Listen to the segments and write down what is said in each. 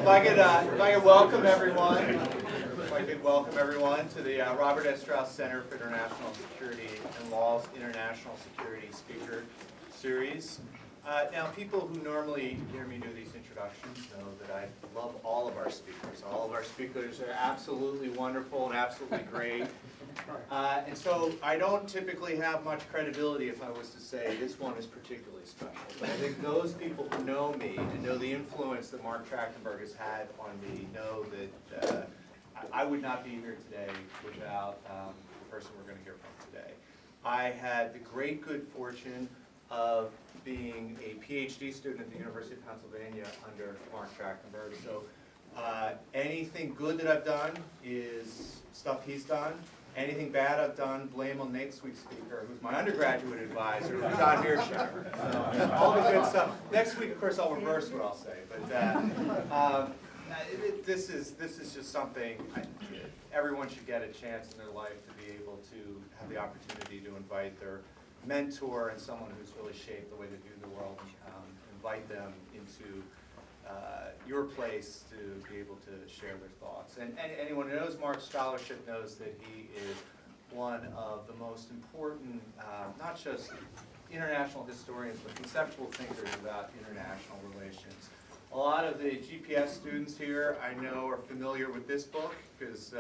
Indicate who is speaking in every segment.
Speaker 1: If I could welcome everyone to the Robert S. Strauss Center for International Security and Law's International Security Speaker Series. Now, people who normally hear me do these introductions know that I love all of our speakers. All of our speakers are absolutely wonderful and absolutely great. And so I don't typically have much credibility if I was to say this one is particularly special. But I think those people who know me and know the influence that Marc Trachtenberg has had on me know that I would not be here today without the person we're going to hear from today. I had the great good fortune of being a PhD student at the University of Pennsylvania under Marc Trachtenberg. So anything good that I've done is stuff he's done. Anything bad I've done, blame on next week's speaker, who's my undergraduate advisor, John Mearsheimer. So all the good stuff. Next week, of course, I'll reverse what I'll say. But this is just something everyone should get a chance in their life to be able to have the opportunity to invite their mentor and someone who's really shaped the way they view the world, invite them into your place to be able to share their thoughts. And anyone who knows Marc's scholarship knows that he is one of the most important, not just international historians, but conceptual thinkers about international relations. A lot of the GPS students here I know are familiar with this book because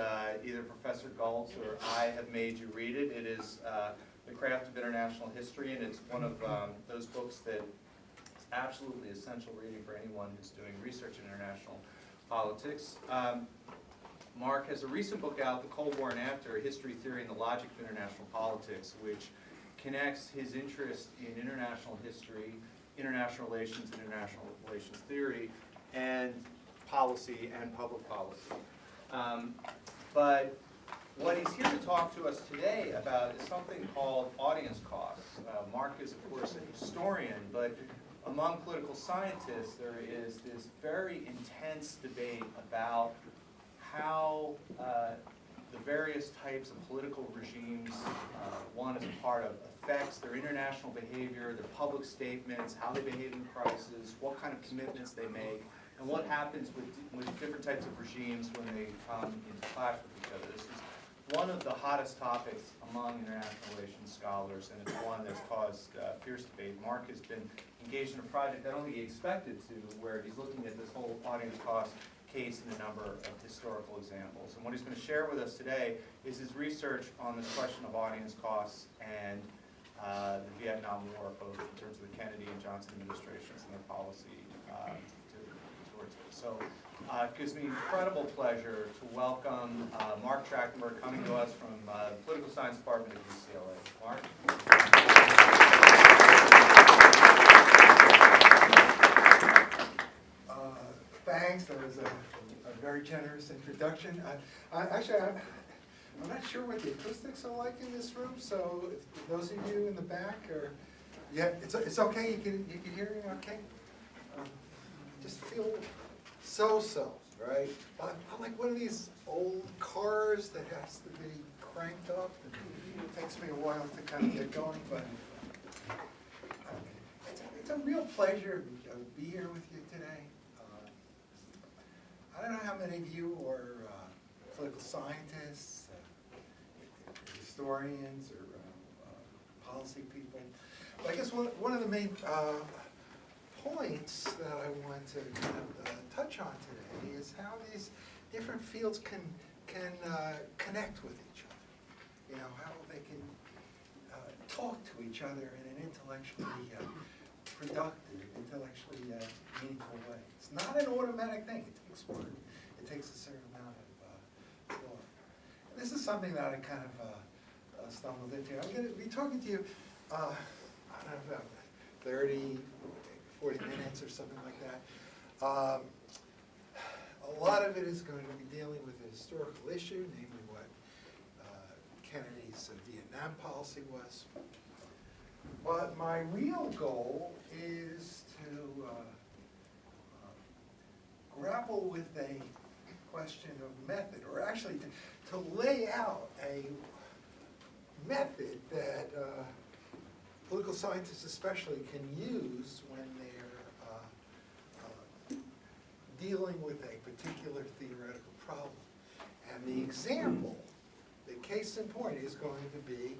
Speaker 1: either Professor Galtz or I have made you read it. It is The Craft of International History, and it's one of those books that is absolutely essential reading for anyone who's doing research in international politics. Marc has a recent book out, The Cold War and After, History, Theory, and the Logic of International Politics, which connects his interest in international history, international relations, and international relations theory, and policy and public policy. But what he's here to talk to us today about is something called audience costs. Marc is, of course, a historian, but among political scientists, there is this very intense debate about how the various types of political regimes one is a part of affects their international behavior, their public statements, how they behave in crisis, what kind of commitments they make, and what happens with different types of regimes when they come into clash with each other. This is one of the hottest topics among international relations scholars, and it's one that's caused fierce debate. Marc has been engaged in a project I don't think he expected to, where he's looking at this whole audience cost case in a number of historical examples. And what he's going to share with us today is his research on this question of audience costs and the Vietnam War, both in terms of the Kennedy and Johnson administrations and their policy towards it. So it gives me incredible pleasure to welcome Marc Trachtenberg, coming to us from the Political Science Department at UCLA. Marc?
Speaker 2: Thanks. That was a very generous introduction. Actually, I'm not sure what the acoustics are like in this room. So, if those of you in the back are, yeah, it's okay. You can hear me okay. Just feel so, right? I'm like one of these old cars that has to be cranked up. And it takes me a while to kind of get going, but it's a real pleasure to be here with you today. I don't know how many of you are political scientists, historians, or policy people. But I guess one of the main points that I want to kind of touch on today is how these different fields can connect with each other. You know, how they can talk to each other in an intellectually productive, intellectually meaningful way. It's not an automatic thing. It takes work. It takes a certain amount of thought. And this is something that I kind of stumbled into. I'm going to be talking to you, I don't know, about 30, 40 minutes or something like that. A lot of it is going to be dealing with a historical issue, namely what Kennedy's Vietnam policy was. But my real goal is to grapple with a question of method, or actually to lay out a method that political scientists especially can use when they're dealing with a particular theoretical problem. And the example, the case in point, is going to be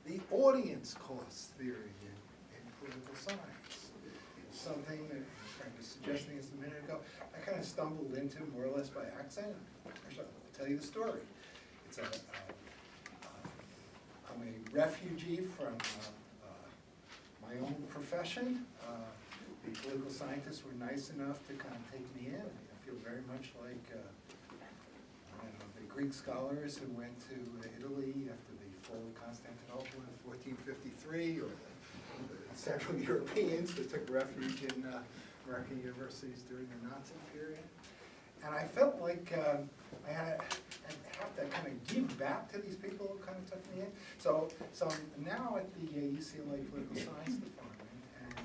Speaker 2: the audience cost theory in political science. Something that Frank was suggesting just a minute ago, I kind of stumbled into more or less by accident. Actually, I'll tell you the story. It's I'm a refugee from my own profession. The political scientists were nice enough to kind of take me in. I feel very much like I don't know, the Greek scholars who went to Italy after the fall of Constantinople in 1453, or the Central Europeans that took refuge in American universities during the Nazi period. And I felt like I had have to kind of give back to these people who kind of took me in. So I'm now at the UCLA Political Science Department, and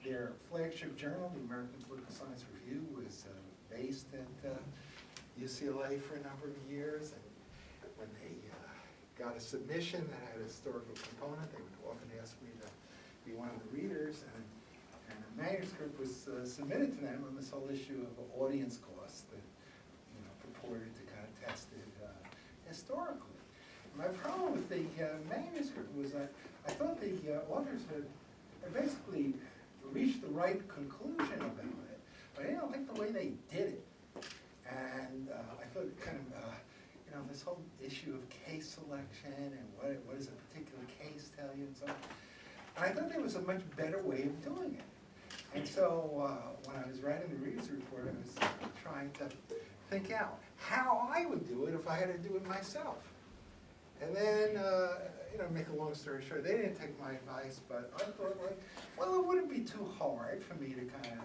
Speaker 2: their flagship journal, the American Political Science Review, was based at UCLA for a number of years. And when they got a submission that had a historical component, they would often ask me to be one of the readers. And a manuscript was submitted to them on this whole issue of audience costs that purported to kind of test it historically. My problem with the manuscript was I thought the authors had basically reached the right conclusion about it, but I didn't like the way they did it. And I thought kind of, this whole issue of case selection and what does a particular case tell you and so on. And I thought there was a much better way of doing it. And so when I was writing the reader's report, I was trying to think out how I would do it if I had to do it myself. And then, make a long story short, they didn't take my advice, but I thought, well, it wouldn't be too hard for me to kind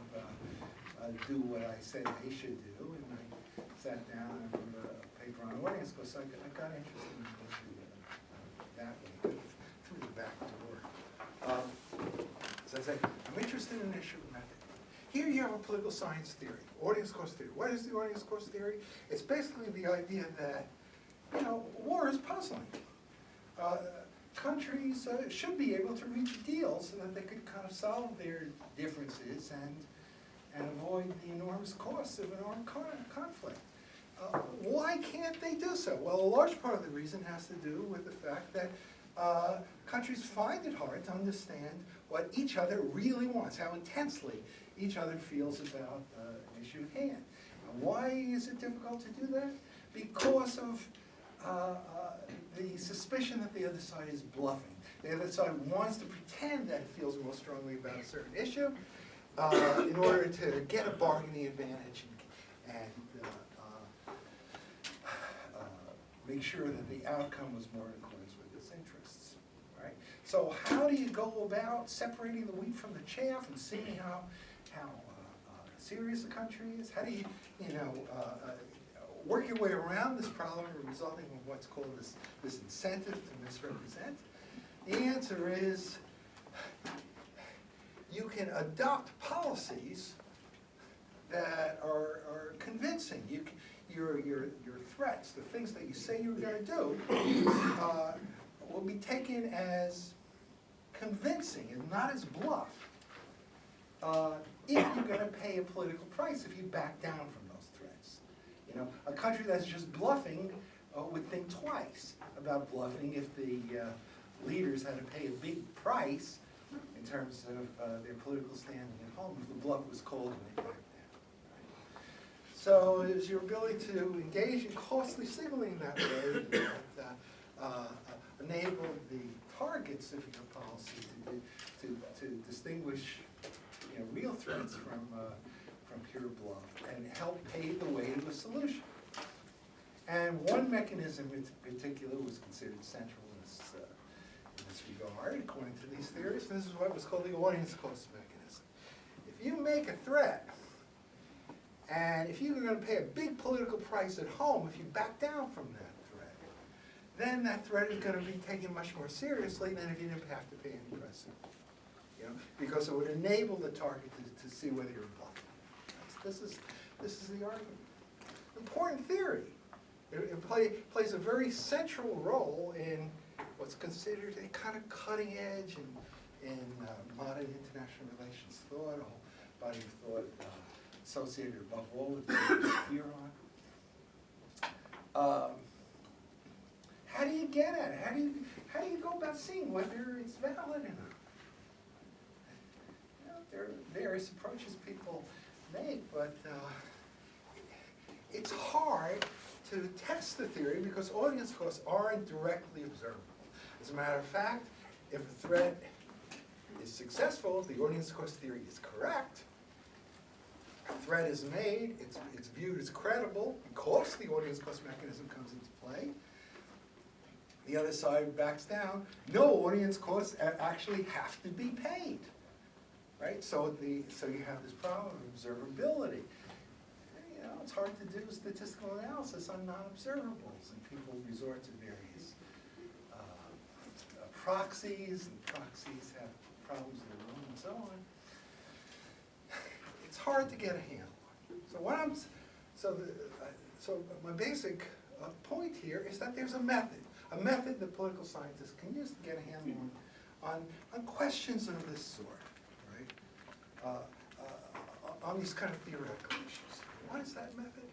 Speaker 2: of do what I said they should do. And I sat down and wrote a paper on audience costs. So I got interested in the issue that way, through the back door. As I say, I'm interested in the issue of method. Here you have a political science theory, audience cost theory. What is the audience cost theory? It's basically the idea that, war is puzzling. Countries should be able to reach deals so that they could kind of solve their differences and avoid the enormous costs of an armed conflict. Why can't they do so? Well, a large part of the reason has to do with the fact that countries find it hard to understand what each other really wants, how intensely each other feels about an issue at hand. Why is it difficult to do that? Because of the suspicion that the other side is bluffing. The other side wants to pretend that it feels more strongly about a certain issue in order to get a bargaining advantage and make sure that the outcome was more in accordance with its interests. Right? So how do you go about separating the wheat from the chaff and seeing how serious a country is? How do you, work your way around this problem, resulting in what's called this incentive to misrepresent? The answer is you can adopt policies that are convincing. Your threats, the things that you say you're going to do, will be taken as convincing and not as bluff if you're going to pay a political price, if you back down from those threats. A country that's just bluffing would think twice about bluffing if the leaders had to pay a big price in terms of their political standing at home, if the bluff was cold and they backed down. Right? So it's your ability to engage in costly signaling that way that enable the targets of your policy to distinguish real threats from pure bluff and help pave the way to a solution. And one mechanism in particular was considered central in this regard, according to these theories. This is what was called the audience cost mechanism. If you make a threat, and if you're going to pay a big political price at home, if you back down from that threat, then that threat is going to be taken much more seriously than if you didn't have to pay any price. Because it would enable the target to see whether you're bluffing. This is the argument. Important theory. It plays a very central role in what's considered a kind of cutting edge in modern international relations thought, a whole body of thought associated above all with fear on. How do you get at it? How do you go about seeing whether it's valid or not? You know, there are various approaches people make, but it's hard to test the theory because audience costs aren't directly observable. As a matter of fact, if a threat is successful, if the audience cost theory is correct, a threat is made, it's viewed as credible because the audience cost mechanism comes into play. The other side backs down. No audience costs actually have to be paid, right? So you have this problem of observability. You know, it's hard to do statistical analysis on non-observables, and people resort to various proxies, and proxies have problems of their own, and so on. It's hard to get a handle on. So my basic point here is that there's a method that political scientists can use to get a handle on questions of this sort, right? On these kind of theoretical issues. What is that method?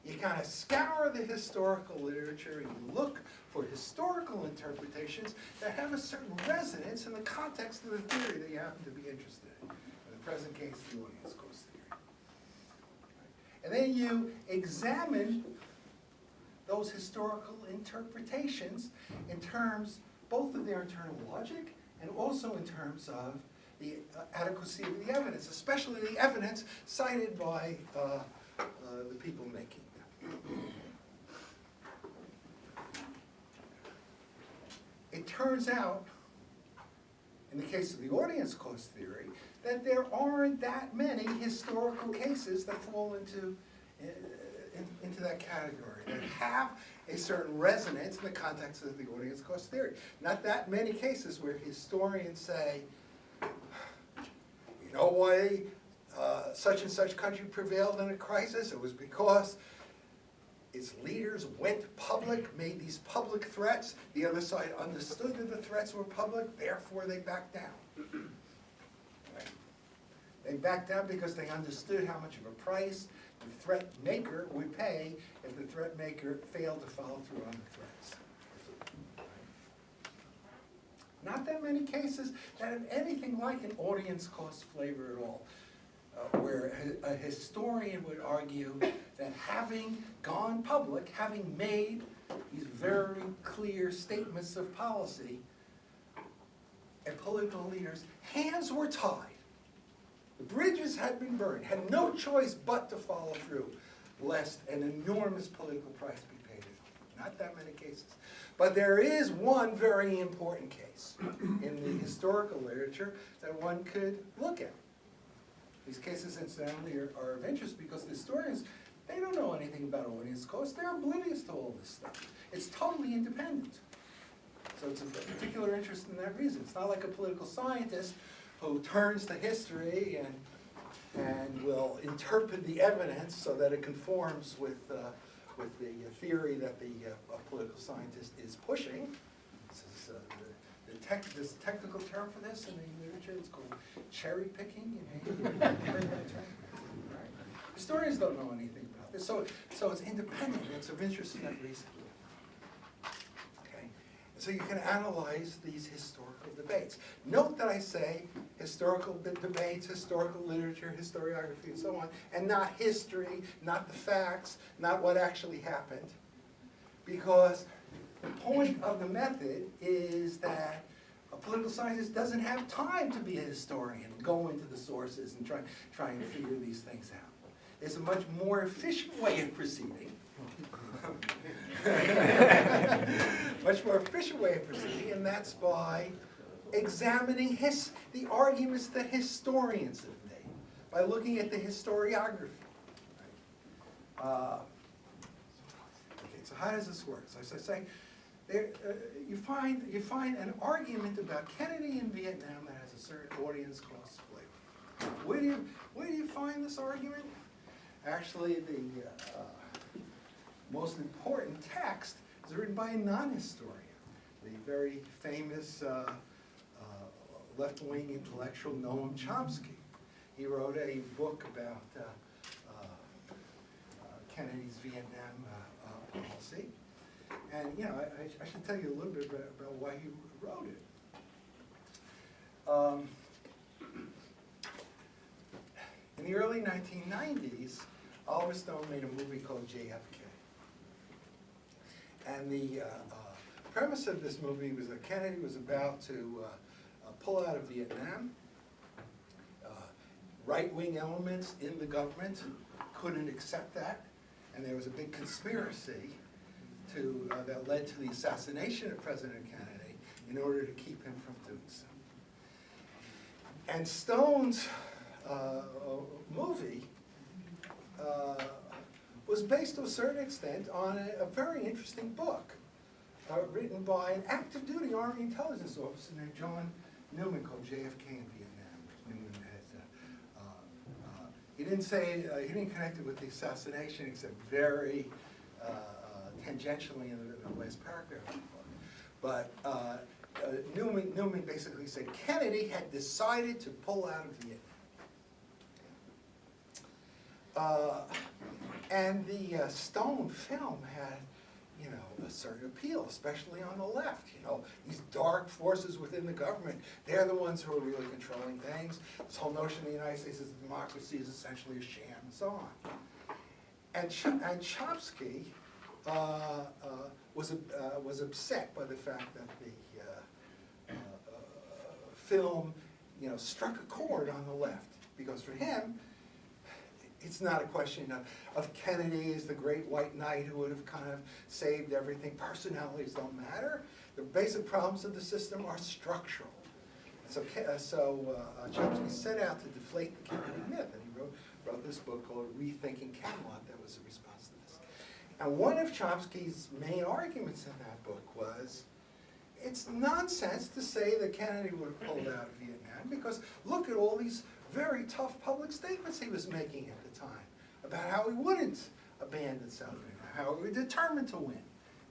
Speaker 2: You kind of scour the historical literature and you look for historical interpretations that have a certain resonance in the context of the theory that you happen to be interested in. In the present case, the audience cost theory. And then you examine those historical interpretations in terms both of their internal logic and also in terms of the adequacy of the evidence, especially the evidence cited by the people making them. It turns out, in the case of the audience cost theory, that there aren't that many historical cases that fall into that category, that have a certain resonance in the context of the audience cost theory. Not that many cases where historians say, you know why such and such country prevailed in a crisis? It was because its leaders went public, made these public threats. The other side understood that the threats were public, therefore they backed down. Right? They backed down because they understood how much of a price the threat maker would pay if the threat maker failed to follow through on the threats. Not that many cases that have anything like an audience cost flavor at all, where a historian would argue that having gone public, having made these very clear statements of policy, and political leaders' hands were tied. The bridges had been burned, had no choice but to follow through, lest an enormous political price be paid. Not that many cases. But there is one very important case in the historical literature that one could look at. These cases, incidentally, are of interest because the historians, they don't know anything about audience costs. They're oblivious to all this stuff. It's totally independent. So it's of particular interest in that reason. It's not like a political scientist who turns to history and will interpret the evidence so that it conforms with the theory that the political scientist is pushing. This is there's a technical term for this in the literature. It's called cherry picking. You may have heard that term. Right. Historians don't know anything about this, so it's independent. It's of interest in that reason. Okay, so you can analyze these historical debates. Note that I say historical debates, historical literature, historiography, and so on, and not history, not the facts, not what actually happened, because the point of the method is that a political scientist doesn't have time to be a historian, go into the sources and try and figure these things out. There's a much more efficient way of proceeding. Much more efficient way of proceeding, and that's by examining the arguments that historians have made, by looking at the historiography. Right? Okay, so how does this work? So as I say, you find an argument about Kennedy in Vietnam that has a certain audience cost flavor. Where do you find this argument? Actually, the most important text is written by a non-historian, the very famous left-wing intellectual Noam Chomsky. He wrote a book about Kennedy's Vietnam policy. And, you know, I should tell you a little bit about why he wrote it. In the early 1990s, Oliver Stone made a movie called JFK. And the premise of this movie was that Kennedy was about to pull out of Vietnam. Right-wing elements in the government couldn't accept that, and there was a big conspiracy that led to the assassination of President Kennedy in order to keep him from doing so. And Stone's movie was based to a certain extent on a very interesting book written by an active duty Army intelligence officer named John Newman called JFK in Vietnam. Newman had, he didn't say, he didn't connect it with the assassination except very tangentially in the last paragraph of the book. But Newman basically said Kennedy had decided to pull out of Vietnam. And the Stone film had, you know, a certain appeal, especially on the left. You know, these dark forces within the government, they're the ones who are really controlling things. This whole notion of the United States as a democracy is essentially a sham, and so on. And Chomsky was upset by the fact that the film, you know, struck a chord on the left, because for him, it's not a question of Kennedy as the great white knight who would have kind of saved everything. Personalities don't matter. The basic problems of the system are structural. So Chomsky set out to deflate the Kennedy myth, and he wrote this book called Rethinking Camelot that was a response to this. And one of Chomsky's main arguments in that book was, it's nonsense to say that Kennedy would have pulled out of Vietnam, because look at all these very tough public statements he was making at the time about how he wouldn't abandon South Vietnam, how he was determined to win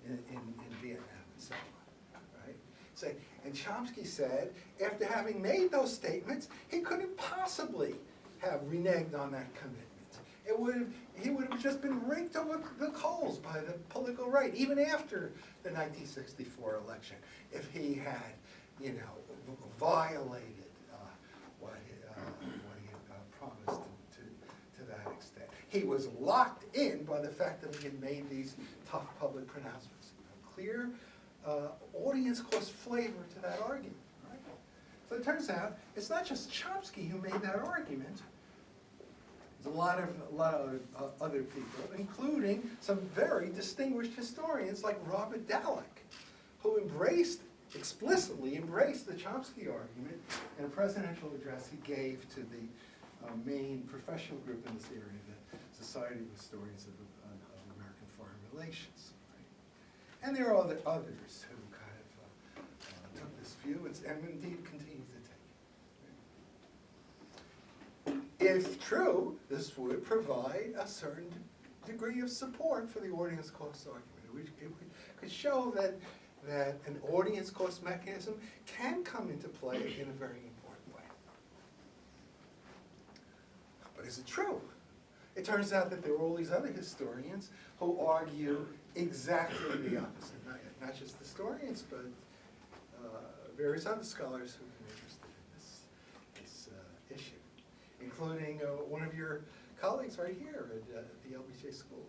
Speaker 2: in Vietnam and so on, right? So, and Chomsky said, after having made those statements, he couldn't possibly have reneged on that commitment. He would have just been raked over the coals by the political right, even after the 1964 election, if he had, you know, violated what he had promised to that extent. He was locked in by the fact that he had made these tough public pronouncements. Clear audience caused flavor to that argument. Right? So it turns out it's not just Chomsky who made that argument. There's a lot of other people, including some very distinguished historians like Robert Dallek, who explicitly embraced the Chomsky argument in a presidential address he gave to the main professional group in this area, the Society of Historians of American Foreign Relations. Right? And there are others who kind of took this view and indeed continue to take it. If true, this would provide a certain degree of support for the audience cost argument. It could show that an audience cost mechanism can come into play in a very important way. But is it true? It turns out that there are all these other historians who argue exactly the opposite. Not just historians, but various other scholars who are interested in this issue, including one of your colleagues right here at the LBJ School,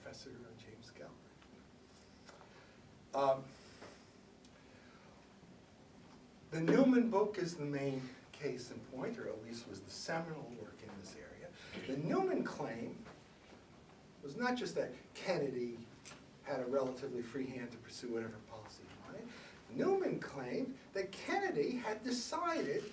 Speaker 2: Professor James Galbraith. The Newman book is the main case in point, or at least was the seminal work in this area. The Newman claim was not just that Kennedy had a relatively free hand to pursue whatever policy he wanted. Newman claimed that Kennedy had decided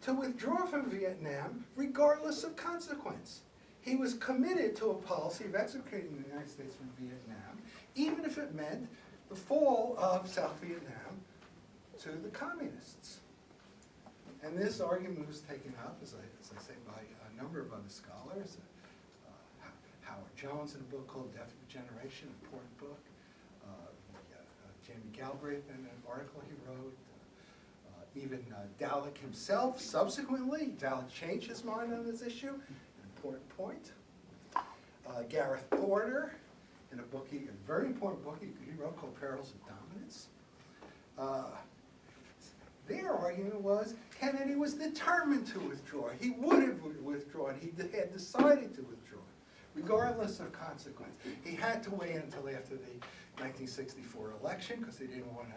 Speaker 2: to withdraw from Vietnam regardless of consequence. He was committed to a policy of extricating the United States from Vietnam, even if it meant the fall of South Vietnam to the communists. And this argument was taken up, as I say, by a number of other scholars. Howard Jones in a book called Death of a Generation, an important book. Jamie Galbraith in an article he wrote. Even Dallek himself, subsequently, Dallek changed his mind on this issue, an important point. Gareth Porter, in a very important book he wrote called Perils of Dominance. Their argument was Kennedy was determined to withdraw. He would have withdrawn. He had decided to withdraw, regardless of consequence. He had to wait until after the 1964 election because he didn't want to,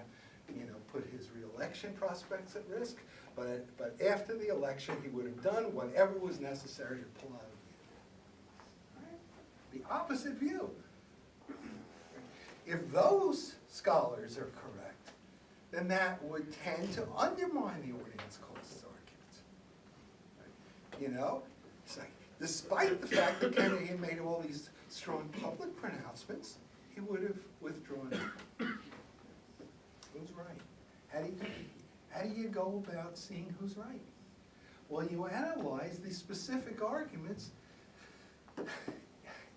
Speaker 2: put his re-election prospects at risk. But after the election, he would have done whatever was necessary to pull out of the opposite view. If those scholars are correct, then that would tend to undermine the ordinance costs argument. It's like, despite the fact that Kennedy had made all these strong public pronouncements, he would have withdrawn. Who's right? How do you go about seeing who's right? Well, you analyze these specific arguments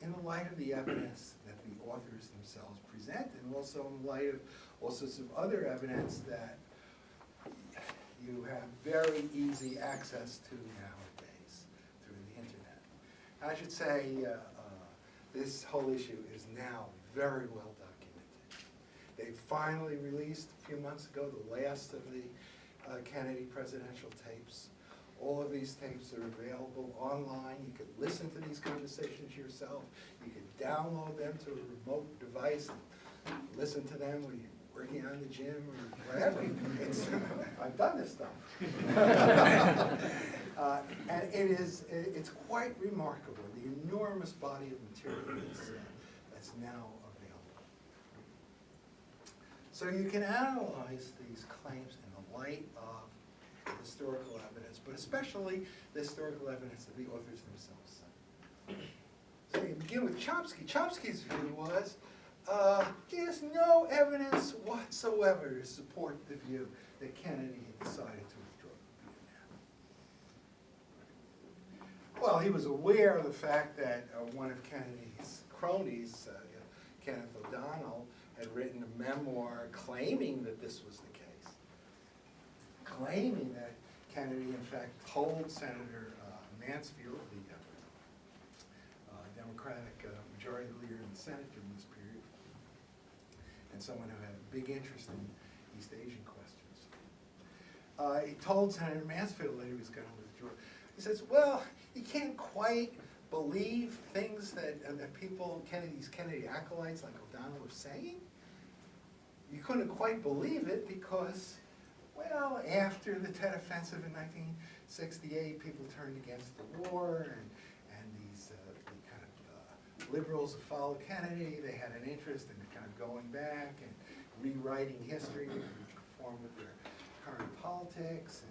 Speaker 2: in the light of the evidence that the authors themselves present, and also in light of all sorts of other evidence that you have very easy access to nowadays through the internet. I should say this whole issue is now very well documented. They finally released a few months ago the last of the Kennedy presidential tapes. All of these tapes are available online. You can listen to these conversations yourself. You can download them to a remote device and listen to them when you're working out in the gym or whatever. I've done this stuff. And it's quite remarkable, the enormous body of material that's now available. So you can analyze these claims in the light of historical evidence, but especially the historical evidence that the authors themselves cite. So you begin with Chomsky. Chomsky's view was, there's no evidence whatsoever to support the view that Kennedy had decided to withdraw from Vietnam. Well, he was aware of the fact that one of Kennedy's cronies, Kenneth O'Donnell, had written a memoir claiming that this was the case, claiming that Kennedy, in fact, told Senator Mansfield, the Democratic majority leader in the Senate during this period, and someone who had a big interest in East Asian questions. He told Senator Mansfield that he was going to withdraw. He says, well, you can't quite believe things that people, Kennedy acolytes like O'Donnell were saying. You couldn't quite believe it because, well, after the Tet Offensive in 1968, people turned against the war, and these the kind of liberals who followed Kennedy, they had an interest in kind of going back and rewriting history to conform with their current politics.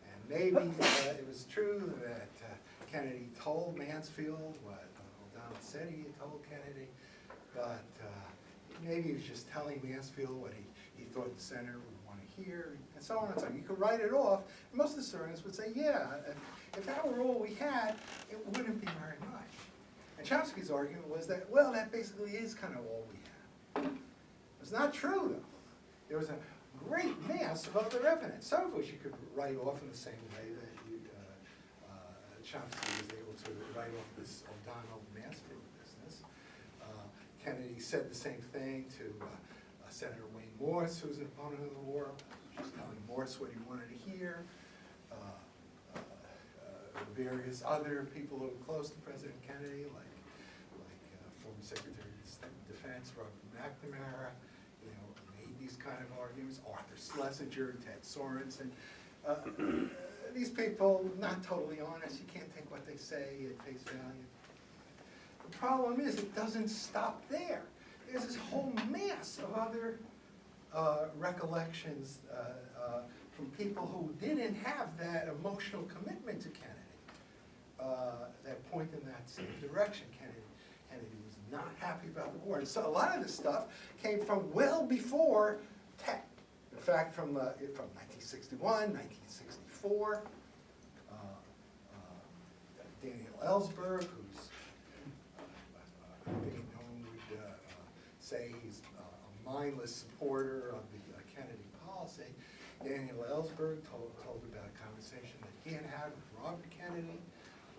Speaker 2: And maybe it was true that Kennedy told Mansfield what O'Donnell said he had told Kennedy, but maybe he was just telling Mansfield what he thought the senator would want to hear, and so on and so on. You could write it off. Most historians would say, yeah, if that were all we had, it wouldn't be very much. And Chomsky's argument was that, well, that basically is kind of all we had. It's not true, though. There was a great mass of other evidence, some of which you could write off in the same way that Chomsky was able to write off this O'Donnell-Mansfield business. Kennedy said the same thing to Senator Wayne Morse, who was an opponent of the war, just telling Morse what he wanted to hear. Various other people who were close to President Kennedy, like former Secretary of Defense Robert McNamara, made these kind of arguments. Arthur Schlesinger, Ted Sorensen. These people, not totally honest. You can't take what they say at face value. The problem is it doesn't stop there. There's this whole mass of other recollections from people who didn't have that emotional commitment to Kennedy that point in that same direction. Kennedy was not happy about the war. And so a lot of this stuff came from well before Tet. In fact, from 1961, 1964, Daniel Ellsberg, who's known would say he's a mindless supporter of the Kennedy policy, Daniel Ellsberg told about a conversation that he had with Robert Kennedy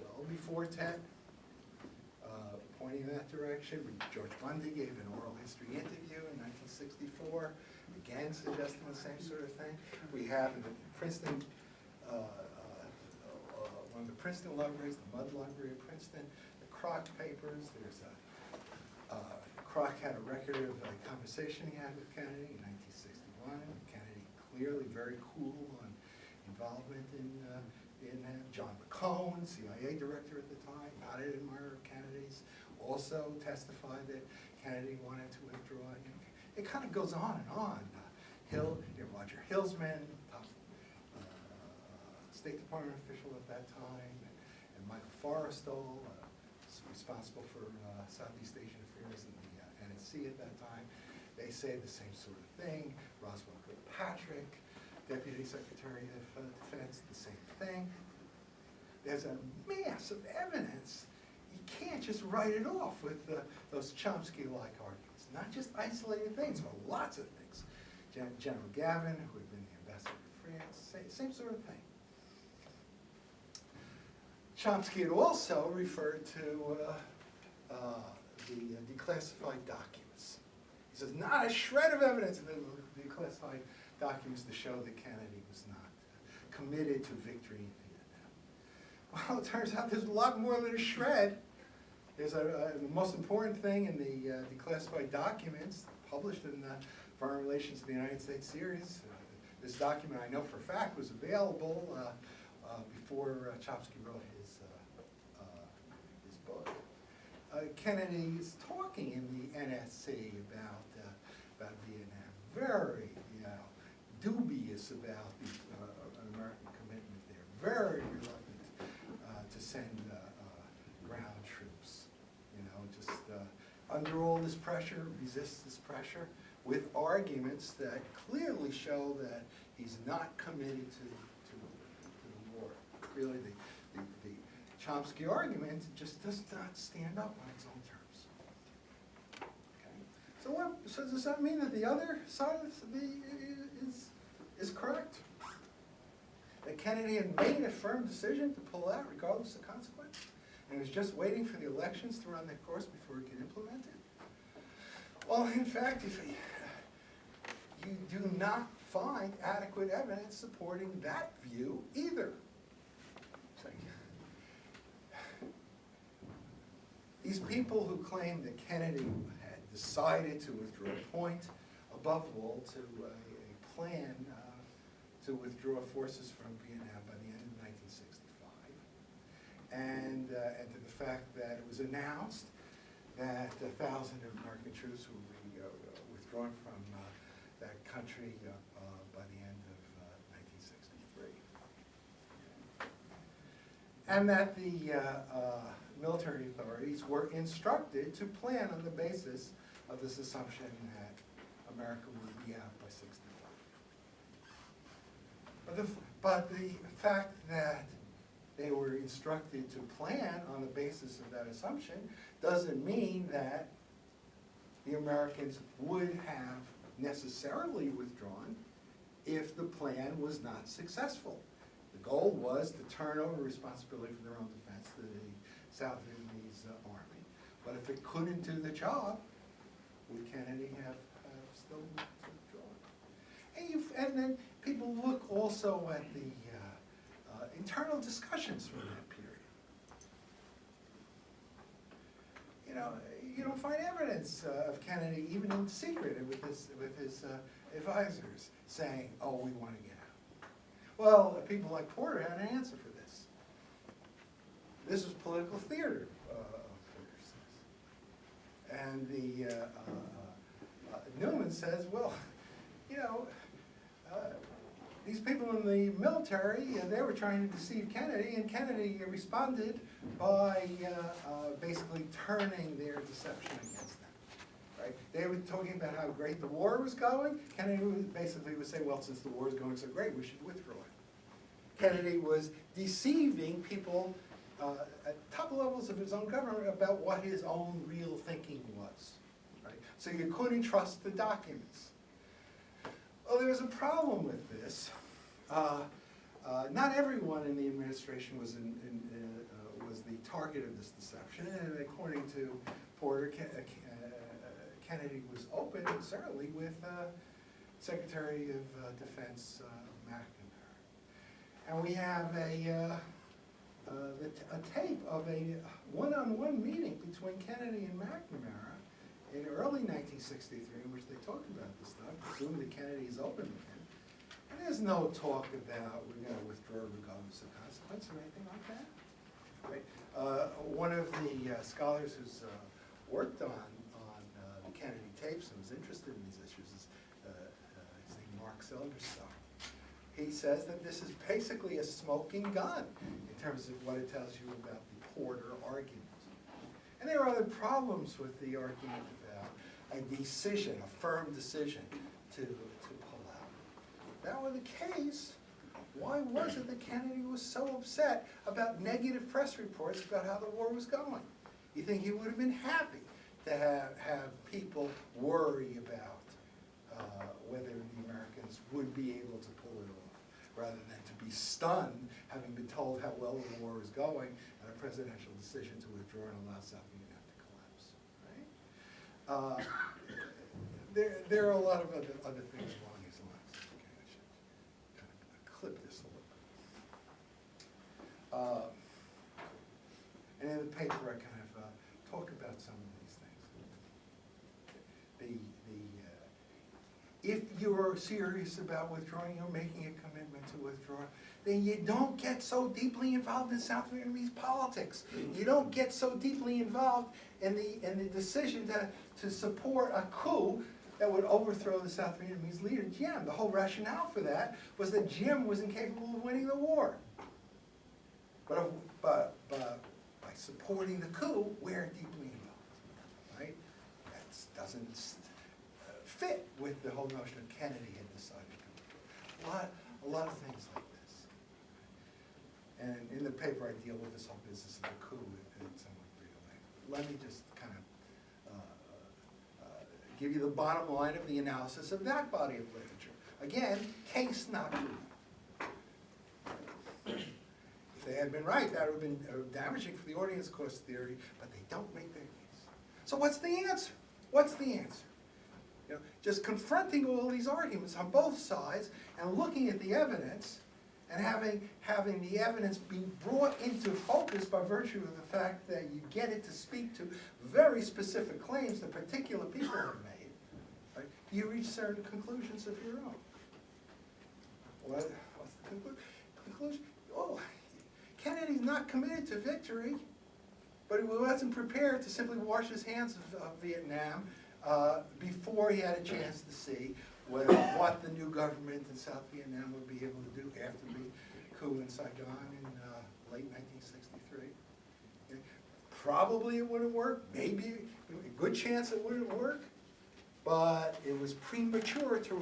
Speaker 2: well before Ted, pointing in that direction. George Bundy gave an oral history interview in 1964, again suggesting the same sort of thing. We have in the Princeton, one of the Princeton libraries, the Mudd Library of Princeton, the Kroc papers. There's Kroc had a record of a conversation he had with Kennedy in 1961. Kennedy clearly very cool on involvement in John McCone, CIA director at the time, not an admirer of Kennedy's, also testified that Kennedy wanted to withdraw. It kind of goes on and on. Roger Hillsman, top State Department official at that time, and Michael Forrestal, responsible for Southeast Asian affairs in the NSC at that time. They say the same sort of thing. Roswell Kirkpatrick, Deputy Secretary of Defense, the same thing. There's a mass of evidence. You can't just write it off with those Chomsky-like arguments. Not just isolated things, but lots of things. General Gavin, who had been the ambassador to France, same sort of thing. Chomsky had also referred to the declassified documents. He says, not a shred of evidence in the declassified documents to show that Kennedy was not committed to victory in Vietnam. Well, it turns out there's a lot more than a shred. There's the most important thing in the declassified documents published in the Foreign Relations of the United States series. This document, I know for a fact, was available before Chomsky wrote his book. Kennedy is talking in the NSC about Vietnam, very dubious about an American commitment there, very reluctant to send ground troops. Just under all this pressure, resists this pressure with arguments that clearly show that he's not committed to the war. Really, the Chomsky argument just does not stand up on its own terms. Okay. So does that mean that the other side is correct? That Kennedy had made a firm decision to pull out regardless of consequence, and was just waiting for the elections to run their course before it could implement it? Well, in fact, you do not find adequate evidence supporting that view either. These people who claim that Kennedy had decided to withdraw point above all to a plan to withdraw forces from Vietnam by the end of 1965, and to the fact that it was announced that 1,000 American troops would be withdrawn from that country by the end of 1963. And that the military authorities were instructed to plan on the basis of this assumption that America would be out by 65. But the fact that they were instructed to plan on the basis of that assumption doesn't mean that the Americans would have necessarily withdrawn if the plan was not successful. The goal was to turn over responsibility for their own defense to the South Vietnamese army. But if it couldn't do the job, would Kennedy have still withdrawn? And then people look also at the internal discussions from that period. You don't find evidence of Kennedy, even in secret, with his advisors, saying, "Oh, we want to get out." Well, people like Porter had an answer for this. This was political theater, Porter says. And Newman says, well, these people in the military, they were trying to deceive Kennedy, and Kennedy responded by basically turning their deception against them. Right? They were talking about how great the war was going. Kennedy basically would say, well, since the war is going so great, we should withdraw it. Kennedy was deceiving people at top levels of his own government about what his own real thinking was. Right? So you couldn't trust the documents. Well, there was a problem with this. Not everyone in the administration was was the target of this deception, and according to Porter, Kennedy was open, certainly, with Secretary of Defense McNamara. And we have a tape of a one-on-one meeting between Kennedy and McNamara in early 1963, in which they talked about this stuff, presumably Kennedy is open with him. And there's no talk about we're going to withdraw regardless of consequence or anything like that. Right? One of the scholars who's worked on the Kennedy tapes and was interested in these issues is his name Marc Trachtenberg. He says that this is basically a smoking gun in terms of what it tells you about the Porter argument. And there are other problems with the argument about a decision, a firm decision to pull out. If that were the case, why was it that Kennedy was so upset about negative press reports about how the war was going? You think he would have been happy to have people worry about whether the Americans would be able to pull it off, rather than to be stunned, having been told how well the war was going, and a presidential decision to withdraw and allow South Vietnam to collapse. Right? There are a lot of other things along these lines. Okay, I should kind of clip this a little. And in the paper, I kind of talk about some of these things. If you're serious about withdrawing, you're making a commitment to withdraw, then you don't get so deeply involved in South Vietnamese politics. You don't get so deeply involved in the decision to support a coup that would overthrow the South Vietnamese leader, Diem. The whole rationale for that was that Diem was incapable of winning the war. But by supporting the coup, we're deeply involved, right? That doesn't fit with the whole notion of Kennedy had decided to withdraw. A lot of things like this. And in the paper, I deal with this whole business of the coup in somewhat greater length. Let me just kind of give you the bottom line of the analysis of that body of literature. Again, case not proven. If they had been right, that would have been damaging for the audience cost theory, but they don't make their case. So what's the answer? What's the answer? You know, just confronting all these arguments on both sides and looking at the evidence and having the evidence be brought into focus by virtue of the fact that you get it to speak to very specific claims that particular people have made, right? You reach certain conclusions of your own. What's the conclusion? Oh, Kennedy's not committed to victory, but he wasn't prepared to simply wash his hands of Vietnam before he had a chance to see what the new government in South Vietnam would be able to do after the coup in Saigon in late 1963. Okay. Probably it wouldn't work. Maybe a good chance it wouldn't work. But it was premature to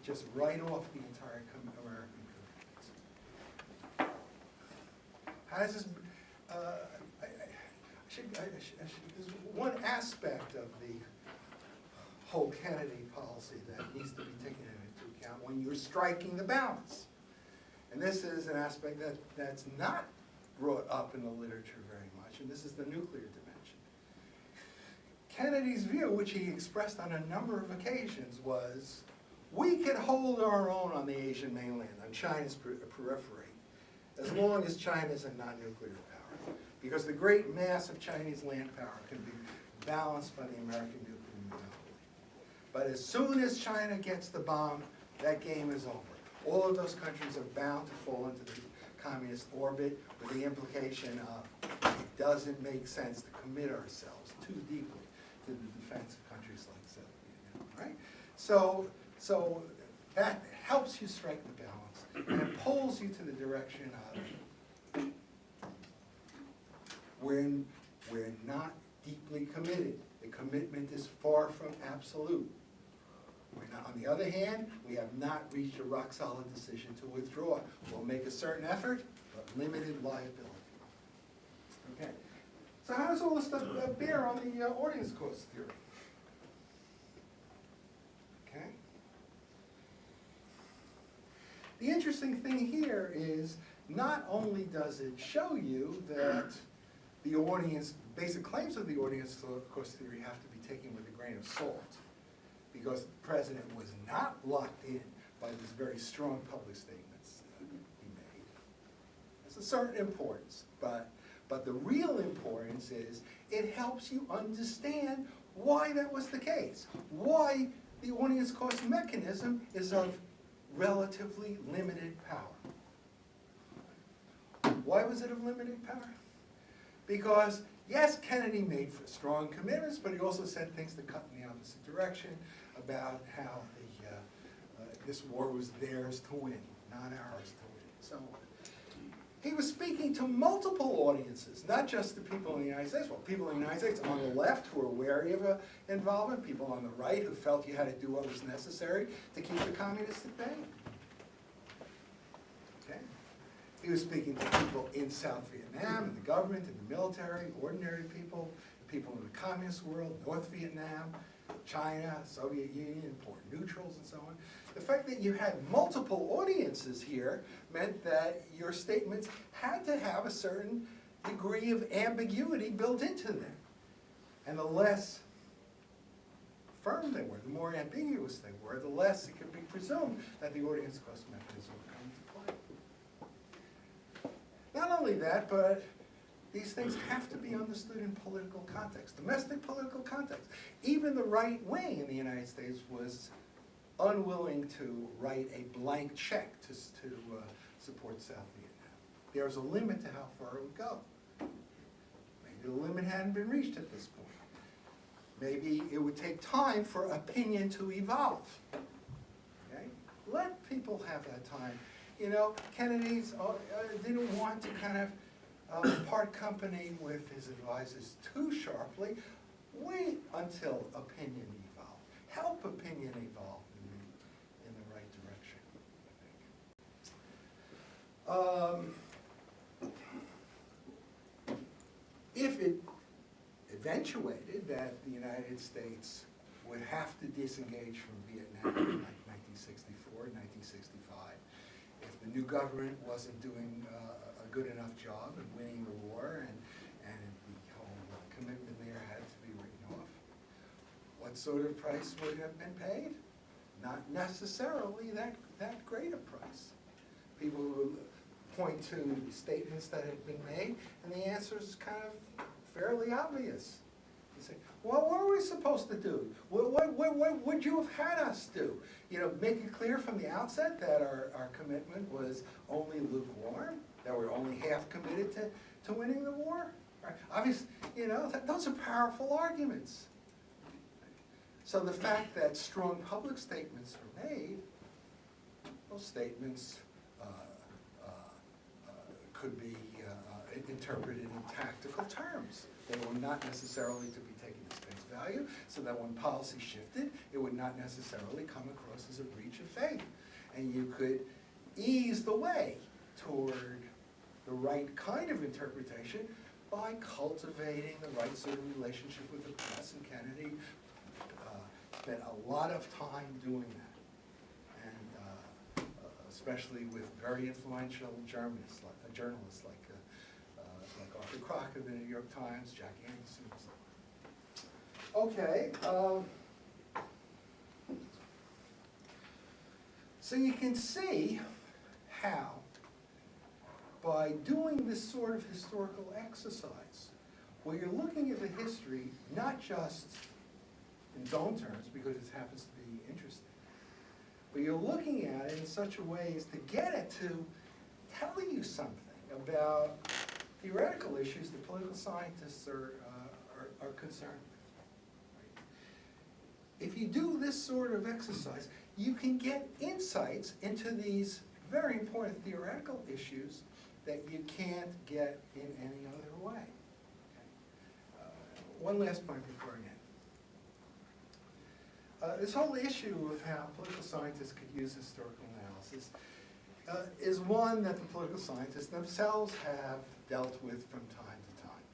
Speaker 2: just write off the entire American commitment. How does this? There's one aspect of the whole Kennedy policy that needs to be taken into account when you're striking the balance. And this is an aspect that's not brought up in the literature very much, and this is the nuclear dimension. Kennedy's view, which he expressed on a number of occasions, was we could hold our own on the Asian mainland, on China's periphery, as long as China is a non-nuclear power. Because the great mass of Chinese land power can be balanced by the American nuclear monopoly. But as soon as China gets the bomb, that game is over. All of those countries are bound to fall into the communist orbit with the implication of it doesn't make sense to commit ourselves too deeply to the defense of countries like South Vietnam, right? So that helps you strike the balance, and it pulls you to the direction of we're not deeply committed. The commitment is far from absolute. We're not, on the other hand, we have not reached a rock-solid decision to withdraw. We'll make a certain effort, but limited liability. Okay. So how does all this stuff bear on the audience cost theory? Okay. interesting thing here is not only does it show you that the audience, basic claims of the audience course theory have to be taken with a grain of salt, because the president was not locked in by these very strong public statements he made. There's a certain importance, but the real importance is it helps you understand why that was the case, why the audience cost mechanism is of relatively limited power. Why was it of limited power? Because, yes, Kennedy made strong commitments, but he also said things that cut in the opposite direction about how this war was theirs to win, not ours to win, and so on. He was speaking to multiple audiences, not just the people in the United States. Well, people in the United States on the left who were wary of involvement, people on the right who felt you had to do what was necessary to keep the communists at bay. Okay? He was speaking to people in South Vietnam, in the government, in the military, ordinary people, people in the communist world, North Vietnam, China, Soviet Union, important neutrals, and so on. The fact that you had multiple audiences here meant that your statements had to have a certain degree of ambiguity built into them. And the less firm they were, the more ambiguous they were, the less it could be presumed that the audience cost mechanism would come into play. Not only that, but these things have to be understood in political context, domestic political context. Even the right wing in the United States was unwilling to write a blank check to support South Vietnam. There was a limit to how far it would go. Maybe the limit hadn't been reached at this point. Maybe it would take time for opinion to evolve. Okay? Let people have that time. You know, Kennedy's didn't want to kind of part company with his advisors too sharply. Wait until opinion evolved. Help opinion evolve in the right direction, I think. If it eventuated that the United States would have to disengage from Vietnam in like 1964, 1965, if the new government wasn't doing a good enough job in winning the war and the whole commitment there had to be written off, what sort of price would have been paid? Not necessarily that great a price. People would point to statements that had been made, and the answer is kind of fairly obvious. You say, well, what are we supposed to do? What would you have had us do? You know, make it clear from the outset that our commitment was only lukewarm, that we're only half committed to winning the war? Right? Obviously, you know, those are powerful arguments. So the fact that strong public statements are made, those statements could be interpreted in tactical terms. They were not necessarily to be taken as face value, so that when policy shifted, it would not necessarily come across as a breach of faith. And you could ease the way toward the right kind of interpretation by cultivating the right sort of relationship with the press, and Kennedy spent a lot of time doing that, and especially with very influential journalists like Arthur Crocker of the New York Times, Jack Anderson, and so on. Okay, so you can see how, by doing this sort of historical exercise, where you're looking at the history not just in its own terms, because it happens to be interesting, but you're looking at it in such a way as to get it to tell you something about theoretical issues that political scientists are concerned with. Right? If you do this sort of exercise, you can get insights into these very important theoretical issues that you can't get in any other way. Okay? One last point before I end. This whole issue of how political scientists could use historical analysis is one that the political scientists themselves have dealt with from time to time.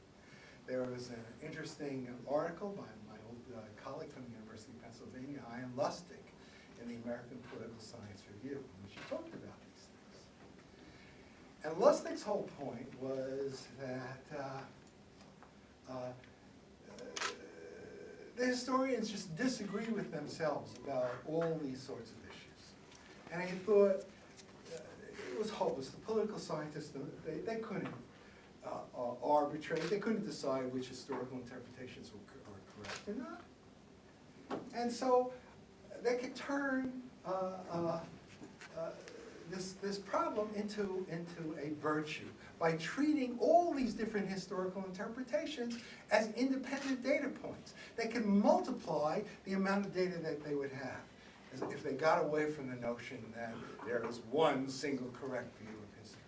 Speaker 2: There was an interesting article by my old colleague from the University of Pennsylvania, Ian Lustig, in the American Political Science Review, in which he talked about these things. And Lustig's whole point was that the historians just disagree with themselves about all these sorts of issues. And he thought it was hopeless. The political scientists, they couldn't arbitrate. They couldn't decide which historical interpretations were correct or not. And so they could turn this problem into a virtue by treating all these different historical interpretations as independent data points. They can multiply the amount of data that they would have as if they got away from the notion that there is one single correct view of history.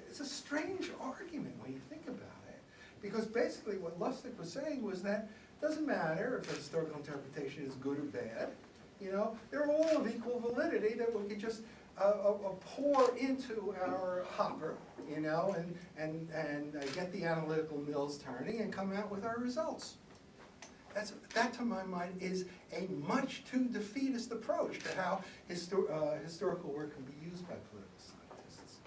Speaker 2: It's a strange argument when you think about it, because basically what Lustig was saying was that it doesn't matter if the historical interpretation is good or bad. You know, they're all of equal validity that we could just pour into our hopper, you know, and get the analytical mills turning and come out with our results. That, to my mind, is a much too defeatist approach to how historical work can be used by political scientists.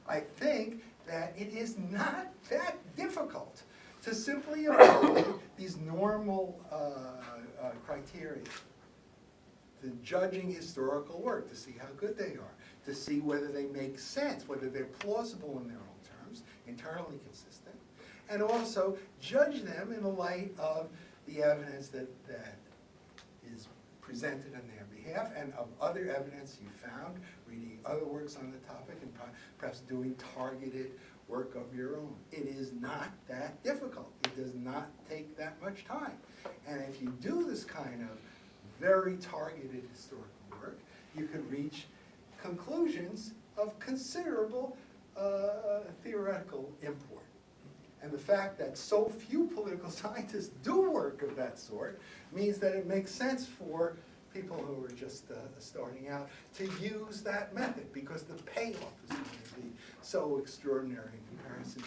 Speaker 2: I think that it is not that difficult to simply apply these normal criteria to judging historical work, to see how good they are, to see whether they make sense, whether they're plausible in their own terms, internally consistent, and also judge them in the light of the evidence that is presented on their behalf and of other evidence you found, reading other works on the topic, and perhaps doing targeted work of your own. It is not that difficult. It does not take that much time. And if you do this kind of very targeted historical work, you can reach conclusions of considerable theoretical import. And the fact that so few political scientists do work of that sort means that it makes sense for people who are just starting out to use that method, because the payoff is going to be so extraordinary in comparison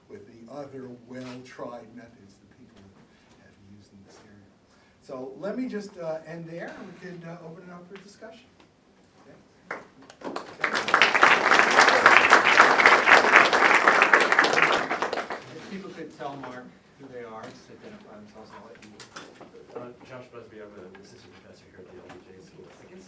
Speaker 2: with the other well-tried methods that people have used in this area. So let me just end there, and we could open it up for discussion. Okay.
Speaker 3: If people could tell Mark who they are, just identify themselves, I'll let you.
Speaker 4: Josh Busby, I'm an assistant professor here at the LBJ School. I guess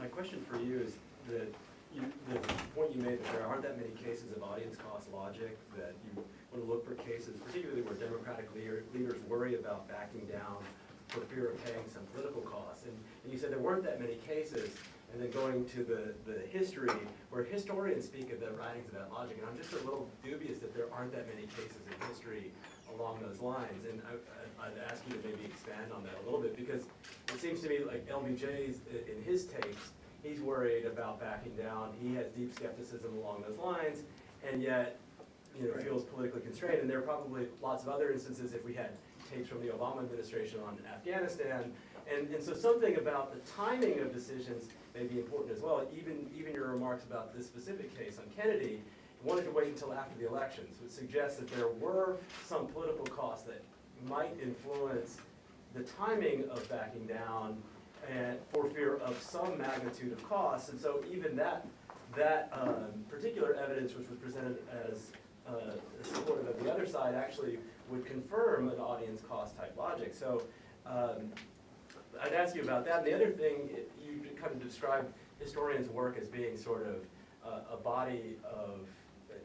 Speaker 4: my question for you is that the point you made that there aren't that many cases of audience cost logic, that you want to look for cases, particularly where democratic leaders worry about backing down for fear of paying some political costs. And you said there weren't that many cases, and then going to the history, where historians speak of their writings of that logic, and I'm just a little dubious that there aren't that many cases in history along those lines. And I'd ask you to maybe expand on that a little bit, because it seems to me like LBJ's, in his takes, he's worried about backing down. He has deep skepticism along those lines, and yet, you know, feels politically constrained. And there are probably lots of other instances if we had takes from the Obama administration on Afghanistan. And so something about the timing of decisions may be important as well. Even your remarks about this specific case on Kennedy, wanted to wait until after the elections, would suggest that there were some political costs that might influence the timing of backing down, and for fear of some magnitude of costs. And so even that particular evidence, which was presented as supportive of the other side, actually would confirm an audience cost type logic. So I'd ask you about that. And the other thing, you kind of described historians' work as being sort of a body of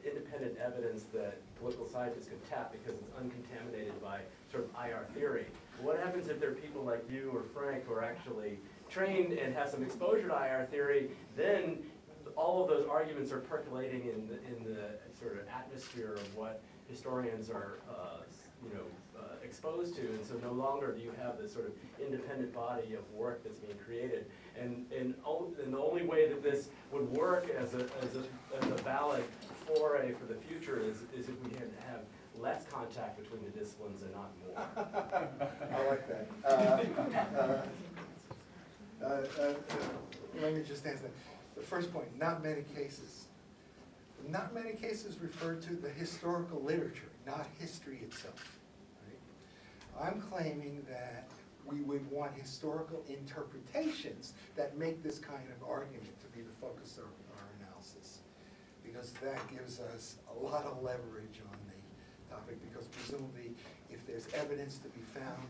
Speaker 4: independent evidence that political scientists can tap because it's uncontaminated by sort of IR theory. What happens if there are people like you or Frank who are actually trained and have some exposure to IR theory? Then all of those arguments are percolating in the sort of atmosphere of what historians are exposed to, and so no longer do you have this sort of independent body of work that's being created. And the only way that this would work as a valid foray for the future is if we had to have less contact between the disciplines and not more.
Speaker 2: I like that. Let me just answer that. The first point, not many cases. Not many cases refer to the historical literature, not history itself. Right? I'm claiming that we would want historical interpretations that make this kind of argument to be the focus of our analysis. because that gives us a lot of leverage on the topic, because presumably if there's evidence to be found,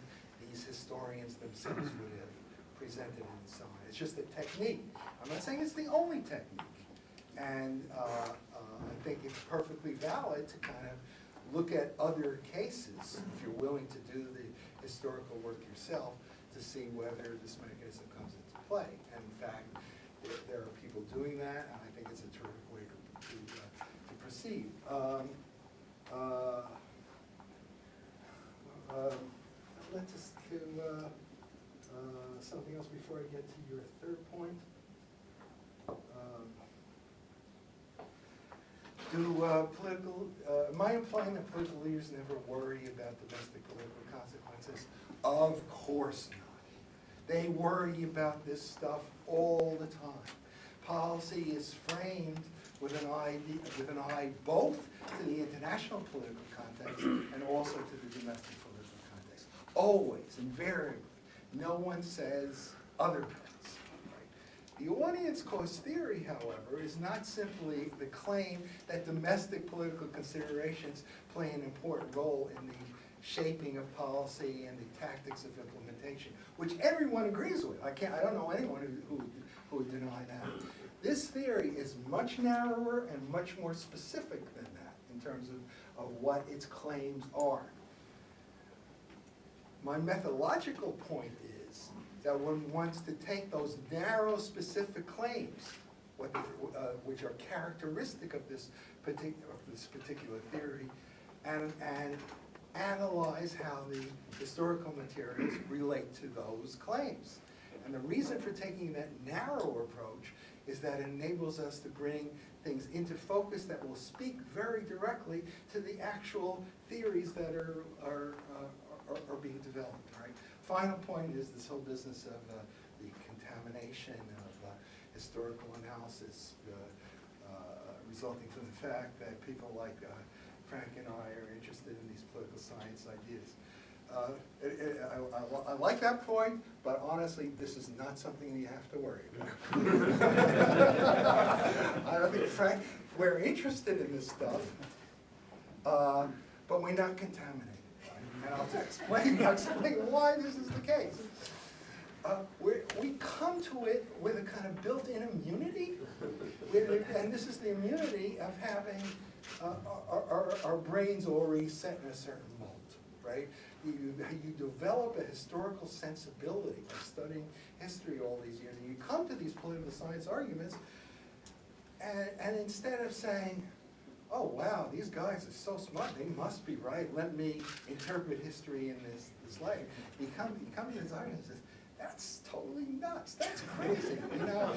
Speaker 2: these historians themselves would have presented it and so on. It's just a technique. I'm not saying it's the only technique. And I think it's perfectly valid to kind of look at other cases, if you're willing to do the historical work yourself, to see whether this mechanism comes into play. And in fact, there are people doing that, and I think it's a terrific way to proceed. Let's just do something else before I get to your third point. Am I implying that political leaders never worry about domestic political consequences? Of course not. They worry about this stuff all the time. Policy is framed with an eye both to the international political context and also to the domestic political context. Always, invariably. No one says otherwise. The audience cost theory, however, is not simply the claim that domestic political considerations play an important role in the shaping of policy and the tactics of implementation, which everyone agrees with. I don't know anyone who would deny that. This theory is much narrower and much more specific than that in terms of what its claims are. My methodological point is that one wants to take those narrow, specific claims, which are characteristic of this particular theory, and analyze how the historical materials relate to those claims. And the reason for taking that narrow approach is that it enables us to bring things into focus that will speak very directly to the actual theories that are being developed. Right? Final point is this whole business of the contamination of historical analysis resulting from the fact that people like Frank and I are interested in these political science ideas. I like that point, but honestly, this is not something you have to worry about. I don't think, Frank, we're interested in this stuff, but we're not contaminated. And I'll explain why this is the case. We come to it with a kind of built-in immunity, and this is the immunity of having our brains already set in a certain mold, right? You develop a historical sensibility by studying history all these years, and you come to these political science arguments, and instead of saying, oh wow, these guys are so smart, they must be right, let me interpret history in this light. You come to these arguments and says, that's totally nuts, that's crazy, you know.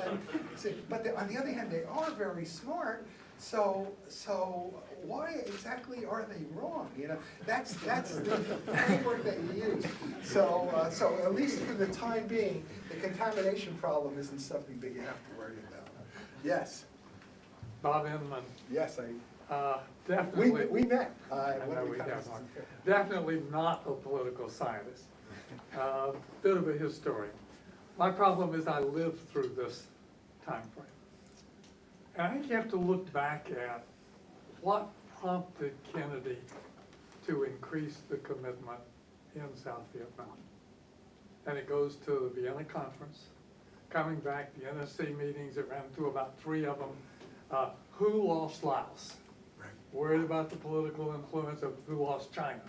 Speaker 2: But on the other hand, they are very smart, so why exactly are they wrong? You know, that's the framework that you use. So at least for the time being, the contamination problem isn't something that you have to worry about. Yes.
Speaker 5: Bob Inman.
Speaker 2: Yes,
Speaker 5: Definitely.
Speaker 2: we met.
Speaker 5: I know we have. Definitely not a political scientist. Bit of a historian. My problem is I lived through this time frame. And I think you have to look back at what prompted Kennedy to increase the commitment in South Vietnam. And it goes to the Vienna Conference, coming back, the NSC meetings, it ran through about 3 of them. Who lost Laos?
Speaker 2: Right.
Speaker 5: Worried about the political influence of who lost China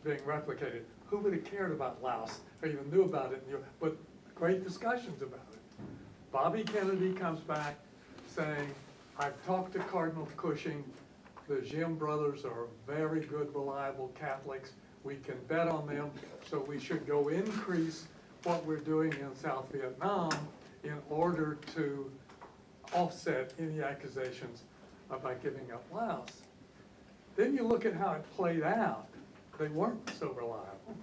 Speaker 5: being replicated. Who would have cared about Laos or even knew about it? But great discussions about it. Bobby Kennedy comes back saying, I've talked to Cardinal Cushing. The Jim brothers are very good, reliable Catholics. We can bet on them, so we should go increase what we're doing in South Vietnam in order to offset any accusations about giving up Laos. Then you look at how it played out. They weren't so reliable.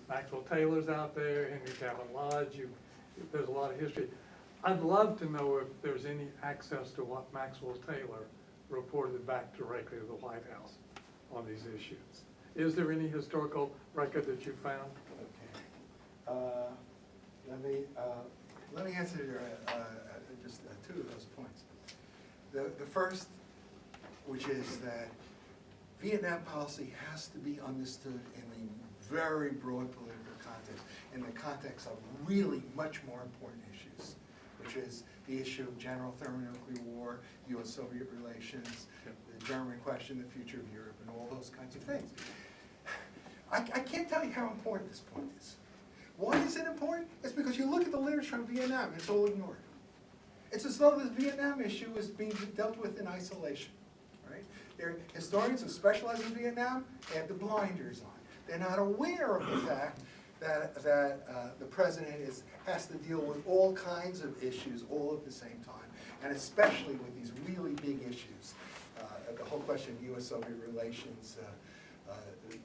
Speaker 5: Maxwell Taylor's out there, Henry Cabot Lodge, there's a lot of history. I'd love to know if there's any access to what Maxwell Taylor reported back directly to the White House on these issues. Is there any historical record that you found?
Speaker 2: Okay. Let me answer your, just 2 of those points. The first which is that Vietnam policy has to be understood in a very broad political context, in the context of really much more important issues, which is the issue of general thermonuclear war, U.S.-Soviet relations, the German question, the future of Europe, and all those kinds of things. I can't tell you how important this point is. Why is it important? It's because you look at the literature on Vietnam, and it's all ignored. It's as though the Vietnam issue is being dealt with in isolation, right? There are historians who specialize in Vietnam, they have the blinders on. They're not aware of the fact that the president has to deal with all kinds of issues all at the same time, and especially with these really big issues. The whole question of U.S.-Soviet relations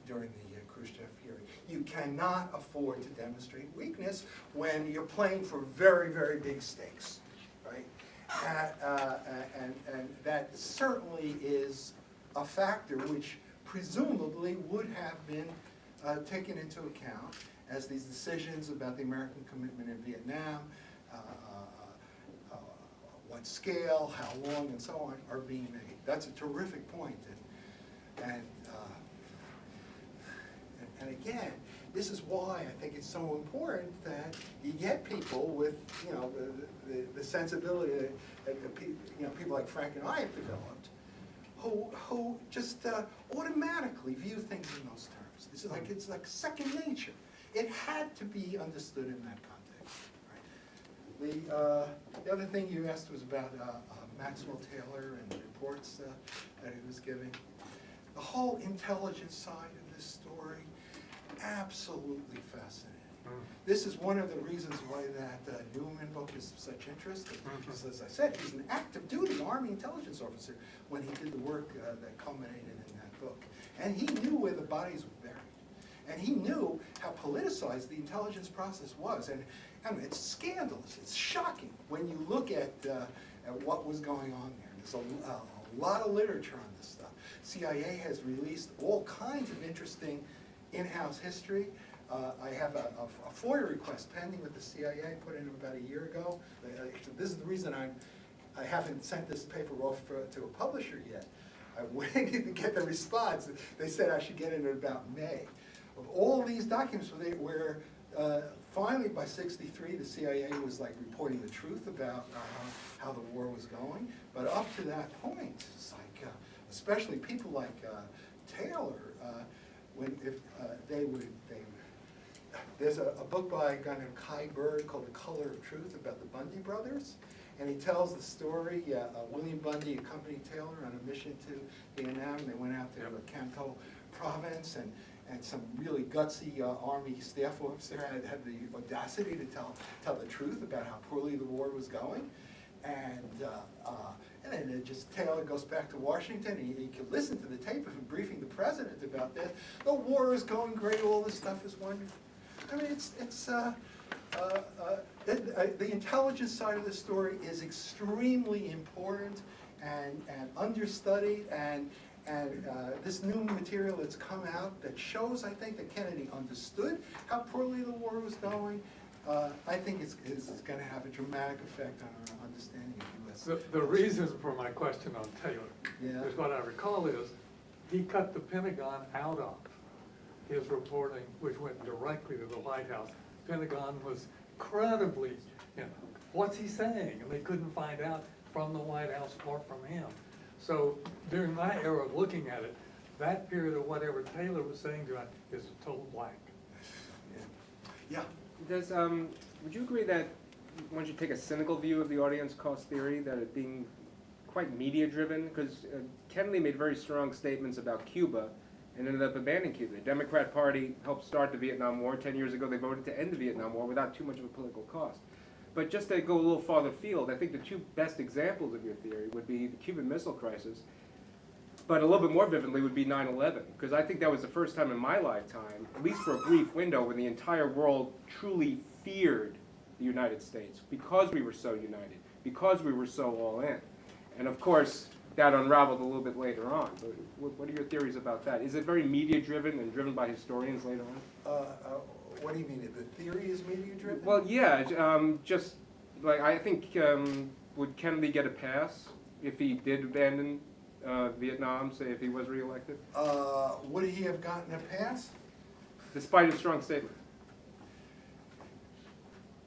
Speaker 2: during the Khrushchev period. You cannot afford to demonstrate weakness when you're playing for very, very big stakes, right? And that certainly is a factor which presumably would have been taken into account as these decisions about the American commitment in Vietnam, what scale, how long, and so on, are being made. That's a terrific point. And again, this is why I think it's so important that you get people with, you know, the sensibility that you know, people like Frank and I have developed, who just automatically view things in those terms. It's like second nature. It had to be understood in that context. Right? The other thing you asked was about Maxwell Taylor and the reports that he was giving. The whole intelligence side of this story, absolutely fascinating. This is one of the reasons why that Newman book is of such interest. Because, as I said, he's an active duty Army intelligence officer when he did the work that culminated in that book. And he knew where the bodies were buried. And he knew how politicized the intelligence process was. And I mean, it's scandalous. It's shocking when you look at what was going on there. There's a lot of literature on this stuff. CIA has released all kinds of interesting in-house history. I have a FOIA request pending with the CIA, put in about a year ago. This is the reason I haven't sent this paper off to a publisher yet. I'm waiting to get the response. They said I should get it in about May. Of all these documents where finally by '63 the CIA was like reporting the truth about how the war was going. But up to that point, it's like, especially people like Taylor, there's a book by a guy named Kai Bird called The Color of Truth about the Bundy brothers, and he tells the story. William Bundy accompanied Taylor on a mission to Vietnam. They went out to Canton province, and some really gutsy Army staff officer had the audacity to tell the truth about how poorly the war was going. And then Taylor goes back to Washington, and he could listen to the tape of him briefing the president about this. The war is going great, all this stuff is wonderful. I mean, the intelligence side of the story is extremely important and understudied, and this new material that's come out that shows, I think, that Kennedy understood how poorly the war was going. I think it's going to have a dramatic effect on our understanding of U.S.
Speaker 5: The reason for my question on Taylor is what I recall is he cut the Pentagon out of his reporting, which went directly to the White House. Pentagon was incredibly, what's he saying? And they couldn't find out from the White House or from him. So during my era of looking at it, that period of whatever Taylor was saying to us is a total blank.
Speaker 2: Yeah.
Speaker 6: Would you agree that once you take a cynical view of the audience cost theory, that it being quite media-driven? Because Kennedy made very strong statements about Cuba and ended up abandoning Cuba. The Democrat Party helped start the Vietnam War. 10 years ago, they voted to end the Vietnam War without too much of a political cost. But just to go a little farther afield, I think the two best examples of your theory would be the Cuban Missile Crisis, but a little bit more vividly would be 9/11, because I think that was the first time in my lifetime, at least for a brief window, when the entire world truly feared the United States because we were so united, because we were so all in. And of course, that unraveled a little bit later on. But what are your theories about that? Is it very media-driven and driven by historians later on?
Speaker 2: What do you mean? The theory is media-driven?
Speaker 6: Well, yeah, just like I think would Kennedy get a pass if he did abandon Vietnam, say, if he was reelected?
Speaker 2: Would he have gotten a pass?
Speaker 6: Despite a strong statement.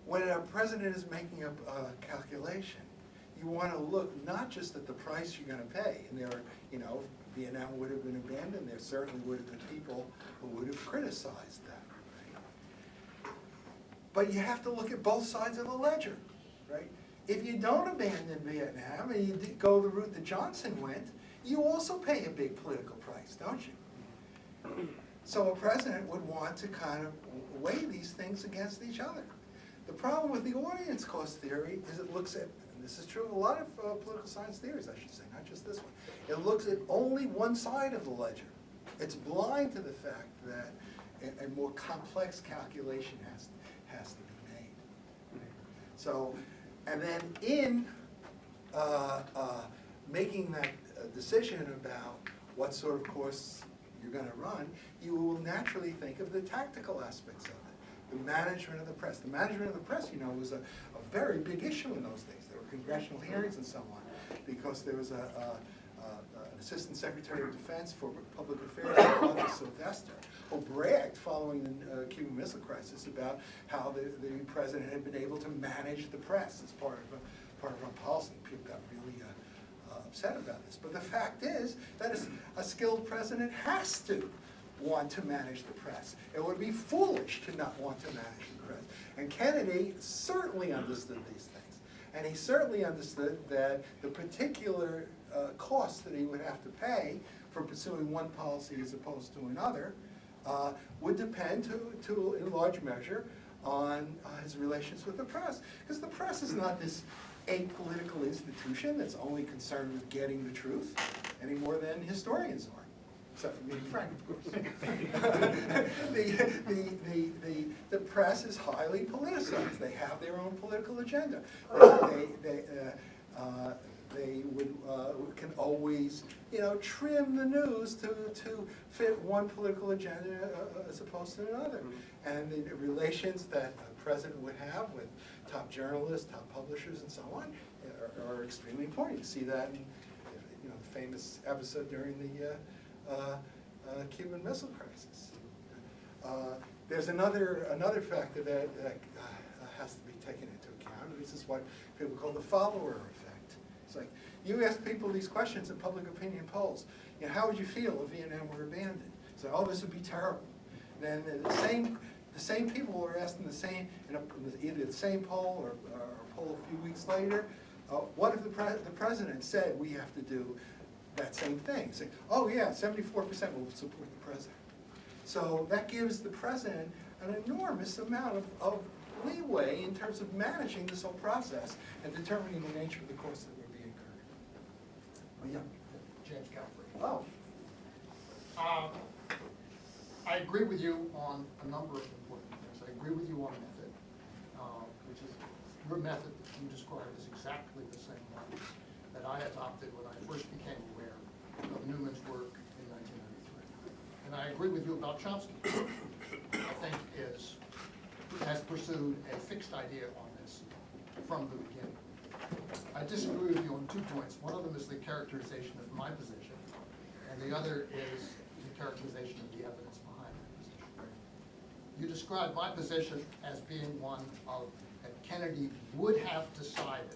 Speaker 2: When a president is making a calculation, you want to look not just at the price you're going to pay. And there are, you know, if Vietnam would have been abandoned, there certainly would have been people who would have criticized that. Right? But you have to look at both sides of the ledger, right? If you don't abandon Vietnam and you go the route that Johnson went, you also pay a big political price, don't you? So a president would want to kind of weigh these things against each other. The problem with the audience cost theory is it looks at, and this is true of a lot of political science theories, I should say, not just this one. It looks at only one side of the ledger. It's blind to the fact that a more complex calculation has to be made. Right? So, and then in making that decision about what sort of course you're going to run, you will naturally think of the tactical aspects of it. The management of the press. The management of the press, you know, was a very big issue in those days. There were congressional hearings and so on, because there was an Assistant Secretary of Defense for Public Affairs, Roger Sylvester, who bragged following the Cuban Missile Crisis about how the president had been able to manage the press as part of a policy. People got really upset about this. But the fact is that a skilled president has to want to manage the press. It would be foolish to not want to manage the press. And Kennedy certainly understood these things. And he certainly understood that the particular costs that he would have to pay for pursuing one policy as opposed to another would depend to in large measure on his relations with the press. Because the press is not this apolitical institution that's only concerned with getting the truth any more than historians are. Except for being frank, of course. The press is highly politicized. They have their own political agenda. They can always, you know, trim the news to fit one political agenda as opposed to another. And the relations that a president would have with top journalists, top publishers, and so on are extremely important. You see that in, you know, the famous episode during the Cuban Missile Crisis. There's another factor that has to be taken into account. This is what people call the follower effect. It's like, you ask people these questions in public opinion polls. You know, how would you feel if Vietnam were abandoned? So, oh, this would be terrible. Then the same people were asked in the same, either the same poll or a poll a few weeks later. What if the president said we have to do that same thing? Say, oh yeah, 74% will support the president. So that gives the president an enormous amount of leeway in terms of managing this whole process and determining the nature of the costs that would be incurred. Oh, yeah.
Speaker 7: James Calvary.
Speaker 2: Oh.
Speaker 7: I agree with you on a number of important things. I agree with you on method, which is your method that you described is exactly the same one that I adopted when I first became aware of Newman's work in 1993. And I agree with you about Chomsky. I think has pursued a fixed idea on this from the beginning. I disagree with you on 2 points. One of them is the characterization of my position, and the other is the characterization of the evidence behind my position. You described my position as being one of that Kennedy would have decided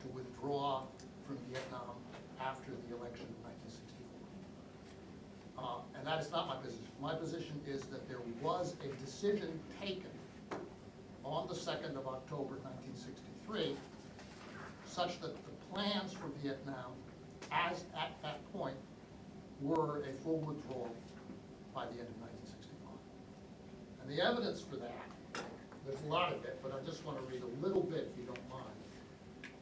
Speaker 7: to withdraw from Vietnam after the election of 1964. And that is not my position. My position is that there was a decision taken on the 2nd of October 1963 such that the plans for Vietnam, as at that point, were a full withdrawal by the end of 1965. And the evidence for that, there's a lot of it, but I just want to read a little bit if you don't mind.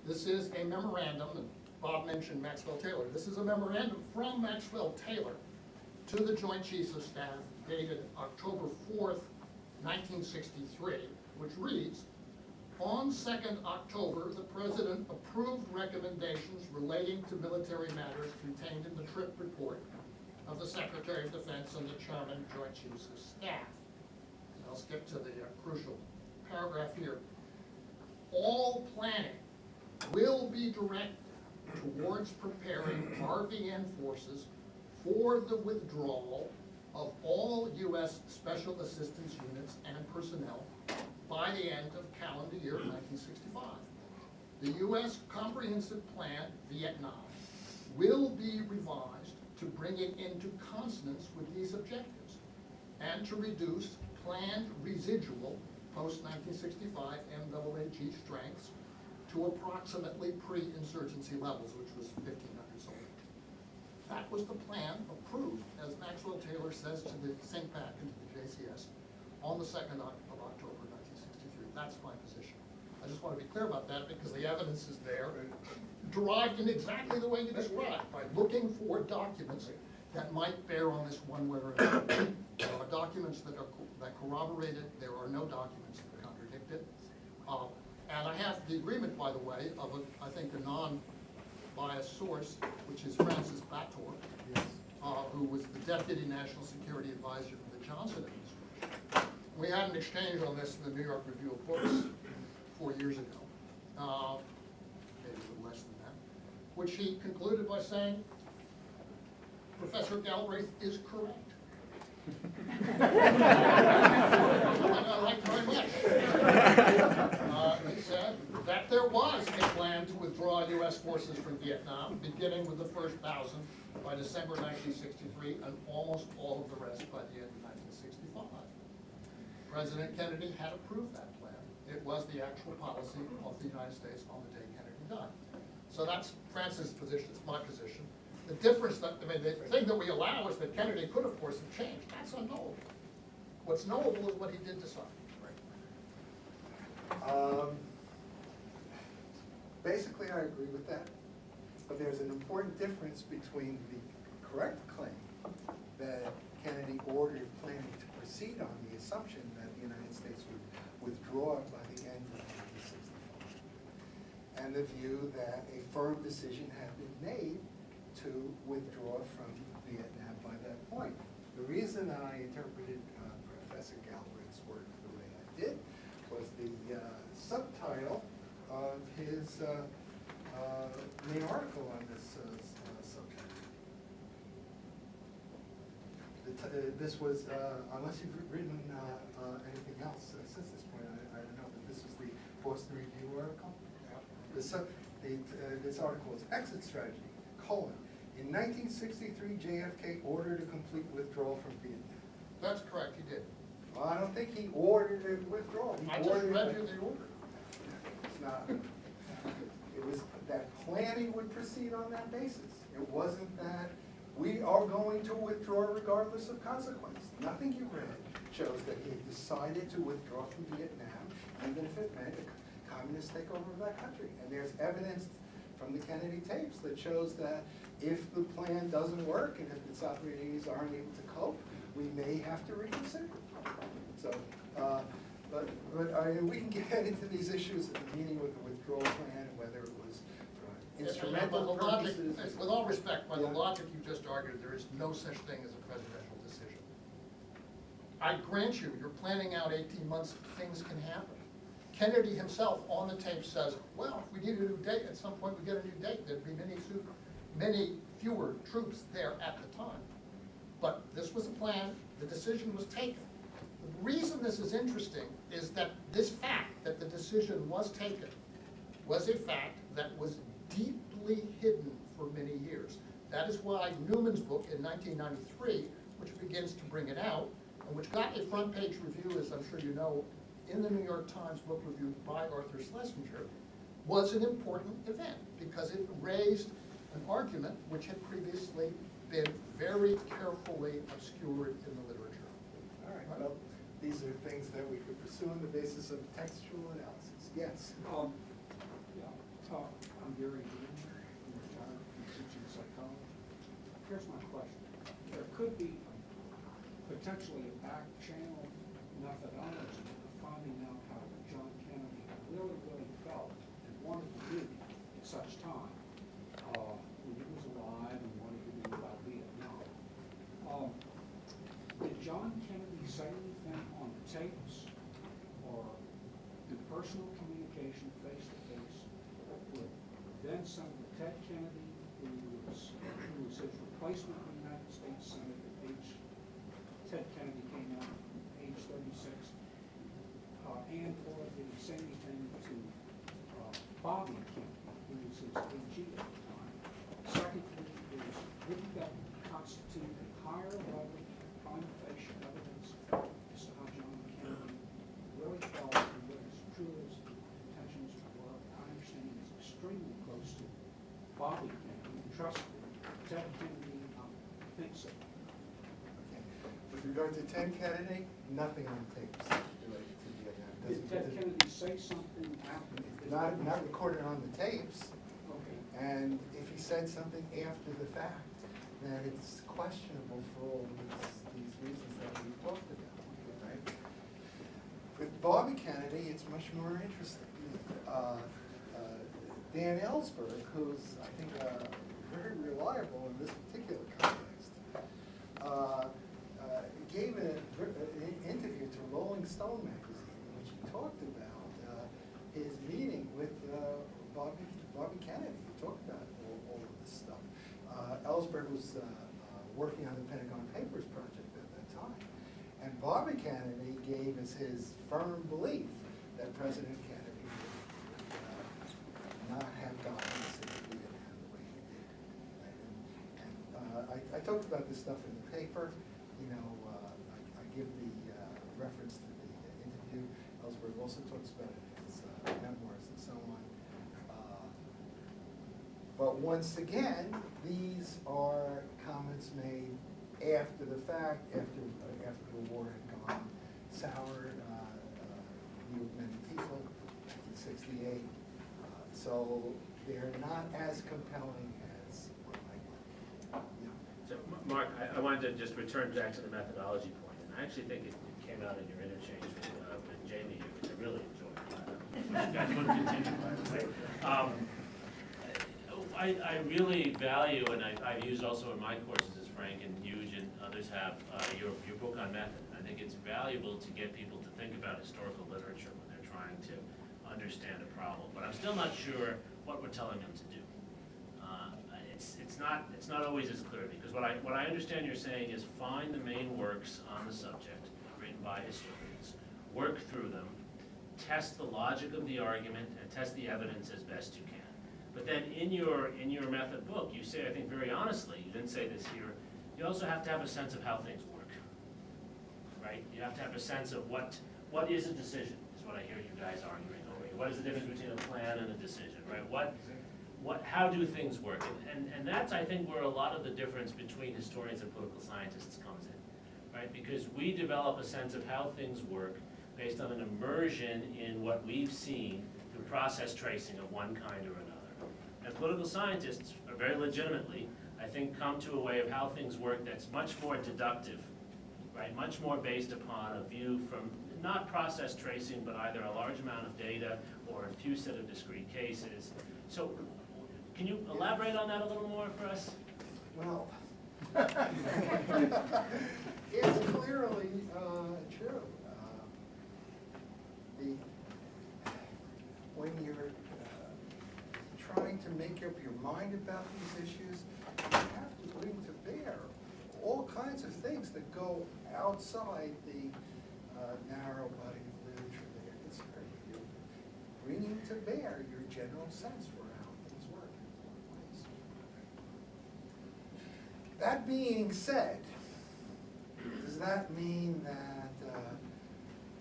Speaker 7: This is a memorandum, and Bob mentioned Maxwell Taylor. This is a memorandum from Maxwell Taylor to the Joint Chiefs of Staff dated October 4th, 1963, which reads, on 2nd October, the President approved recommendations relating to military matters contained in the trip report of the Secretary of Defense and the Chairman, Joint Chiefs of Staff. And I'll skip to the crucial paragraph here. All planning will be directed towards preparing RVN forces for the withdrawal of all U.S. Special Assistance Units and personnel by the end of calendar year 1965. The U.S. Comprehensive Plan, Vietnam, will be revised to bring it into consonance with these objectives and to reduce planned residual post-1965 MAAG strengths to approximately pre-insurgency levels, which was 1,500 soldiers. That was the plan approved, as Maxwell Taylor says to the SINCPAC and to the JCS, on the 2nd of October 1963. That's my position. I just want to be clear about that because the evidence is there, derived in exactly the way you described, by looking for documents that might bear on this one way or another. There are documents that corroborate it. There are no documents that contradict it. And I have the agreement, by the way, of I think a non-biased source, which is Francis Bator, who was the Deputy National Security Advisor for the Johnson administration. We had an exchange on this in the New York Review of Books 4 years ago, maybe a little less than that, which he concluded by saying, Professor Galbraith is correct. I like very much. He said that there was a plan to withdraw U.S. forces from Vietnam, beginning with the first 1,000 by December 1963, and almost all of the rest by the end of 1965. President Kennedy had approved that plan. It was the actual policy of the United States on the day Kennedy died. So that's Francis' position, it's my position. The difference that, I mean, the thing that we allow is that Kennedy could, of course, have changed. That's unknowable. What's knowable is what he did decide.
Speaker 2: Basically, I agree with that, but there's an important difference between the correct claim that Kennedy ordered planning to proceed on the assumption that the United States would withdraw by the end of 1965, and the view that a firm decision had been made to withdraw from Vietnam by that point. The reason that I interpreted Professor Galbraith's work the way I did was the subtitle of his main article on this subject. This was, unless you've written anything else since this point, I don't know, but this is the Boston Review article. This article is Exit Strategy, : in 1963, JFK ordered a complete withdrawal from Vietnam.
Speaker 7: That's correct, he did.
Speaker 2: Well, I don't think he ordered a withdrawal.
Speaker 7: I just read you the order.
Speaker 2: It's not. It was that planning would proceed on that basis. It wasn't that we are going to withdraw regardless of consequence. Nothing you read shows that he decided to withdraw from Vietnam, even if it meant a communist takeover of that country. And there's evidence from the Kennedy tapes that shows that if the plan doesn't work and if its operatives aren't able to cope, we may have to reconsider. So, but we can get into these issues of the meaning of the withdrawal plan and whether it was for instrumental purposes.
Speaker 7: With all respect, by the logic you just argued, there is no such thing as a presidential decision. I grant you, you're planning out 18 months, things can happen. Kennedy himself on the tape says, well, if we need a new date, at some point we get a new date, there'd be many fewer troops there at the time. But this was a plan, the decision was taken. The reason this is interesting is that this fact that the decision was taken was a fact that was deeply hidden for many years. That is why Newman's book in 1993, which begins to bring it out, and which got a front page review, as I'm sure you know, in the New York Times book review by Arthur Schlesinger, was an important event because it raised an argument which had previously been very carefully obscured in the literature.
Speaker 2: All right, well, these are things that we could pursue on the basis of textual analysis. Yes?
Speaker 8: I'm Gary Dean, I'm retired from teaching psychology. Here's my question. There could be potentially a back channel methodology of finding out how John Kennedy really felt and wanted to do at such time when he was alive and wanted to do about Vietnam. Did John Kennedy say anything on the tapes or in personal communication face-to-face with then Senator Ted Kennedy, who was his replacement in the United States Senate at Ted Kennedy came out at age 36, and for the same thing to Bobby Kennedy, who was his AG at the time. Secondly, is wouldn't that constitute a higher level of prima facie evidence as to how John Kennedy really felt and what his true intentions were? I understand he was extremely close to Bobby Kennedy, and trust me, Ted Kennedy thinks so.
Speaker 2: Okay. With regard to Ted Kennedy, nothing on tapes related to the event.
Speaker 8: Did Ted Kennedy say something after?
Speaker 2: Not recorded on the tapes,
Speaker 8: Okay.
Speaker 2: and if he said something after the fact, then it's questionable for all these reasons that we talked about, right? With Bobby Kennedy, it's much more interesting. Dan Ellsberg, who's, I think, very reliable in this particular context, gave an interview to Rolling Stone magazine in which he talked about his meeting with Bobby Kennedy. He talked about all of this stuff. Ellsberg was working on the Pentagon Papers project at that time. And Bobby Kennedy gave as his firm belief that President Kennedy would not have gotten the Vietnam the way he did. Right? And I talked about this stuff in the paper. You know, I give the reference to the interview. Ellsberg also talks about it in his memoirs and so on. But once again, these are comments made after the fact, after the war had gone sour, view of many people, 1968. So they're not as compelling as what might be. Yeah.
Speaker 9: So, Mark, I wanted to just return back to the methodology point, and I actually think it came out in your interchange with Jamie, which I really enjoyed. You guys want to continue, by the way. I really value, and I've used also in my courses, as Frank and Huge and others have, your book on method. I think it's valuable to get people to think about historical literature when they're trying to understand a problem. But I'm still not sure what we're telling them to do. It's not always as clear, because what I understand you're saying is find the main works on the subject written by historians, work through them, test the logic of the argument, and test the evidence as best you can. But then in your method book, you say, I think very honestly, you didn't say this here, you also have to have a sense of how things work, right? You have to have a sense of what is a decision, is what I hear you guys arguing over here. What is the difference between a plan and a decision, right? How do things work? And that's, I think, where a lot of the difference between historians and political scientists comes in, right? Because we develop a sense of how things work based on an immersion in what we've seen through process tracing of one kind or another. And political scientists, very legitimately, I think, come to a way of how things work that's much more deductive, right? Much more based upon a view from not process tracing, but either a large amount of data or a few set of discrete cases. So, can you elaborate on that a little more for us?
Speaker 2: Well, it's clearly true. When you're trying to make up your mind about these issues, you have to bring to bear all kinds of things that go outside the narrow body of literature that you're concerned with. You're bringing to bear your general sense for how things work in important ways. That being said, does that mean that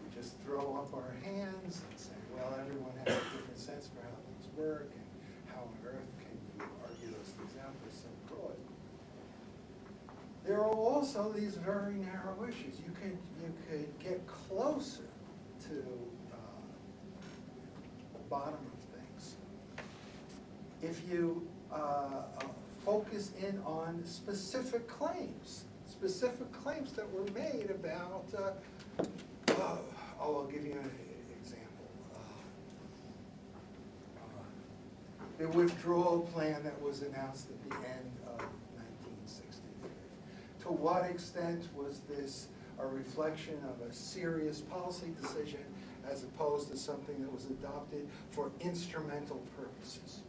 Speaker 2: we just throw up our hands and say, well, everyone has a different sense for how things work, and how on earth can you argue those things out? They're so broad. There are also these very narrow issues. You could get closer to the bottom of things if you focus in on specific claims that were made about, I'll give you an example. The withdrawal plan that was announced at the end of 1963. To what extent was this a reflection of a serious policy decision as opposed to something that was adopted for instrumental purposes?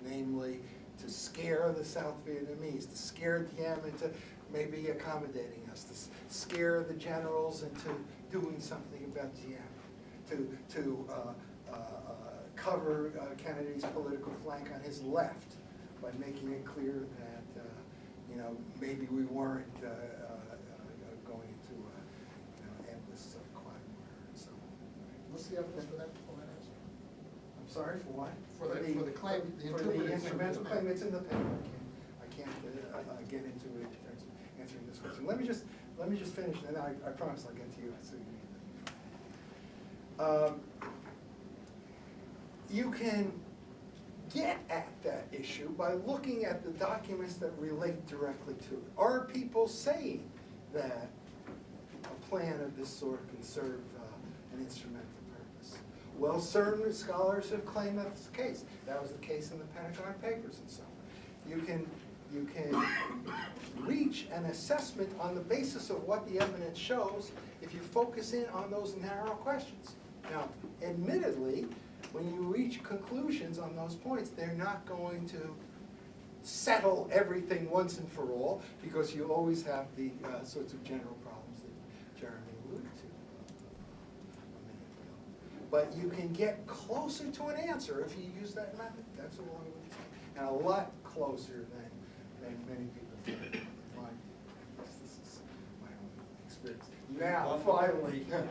Speaker 2: namely to scare the South Vietnamese, to scare Diem into maybe accommodating us, to scare the generals into doing something about Diem, to cover Kennedy's political flank on his left by making it clear that maybe we weren't going into endless quagmire and so on.
Speaker 7: What's the evidence for that answer?
Speaker 2: I'm sorry, for what?
Speaker 7: For the claim, the
Speaker 2: For the
Speaker 7: interpreted
Speaker 2: instrumental
Speaker 7: claim.
Speaker 2: claim, it's in the paper. I can't get into it in terms of answering this question. Let me just finish, and then I promise I'll get to you. So you can get at that issue by looking at the documents that relate directly to it. Are people saying that a plan of this sort can serve an instrumental purpose? Well, certain scholars have claimed that's the case. That was the case in the Pentagon Papers and so on. You can reach an assessment on the basis of what the evidence shows if you focus in on those narrow questions. Now, admittedly, when you reach conclusions on those points, they're not going to settle everything once and for all, because you always have the sorts of general problems that Jeremy alluded to a minute ago. But you can get closer to an answer if you use that method. That's what I would say. And a lot closer than many people think. This is my own experience. Now, finally.
Speaker 10: Yeah,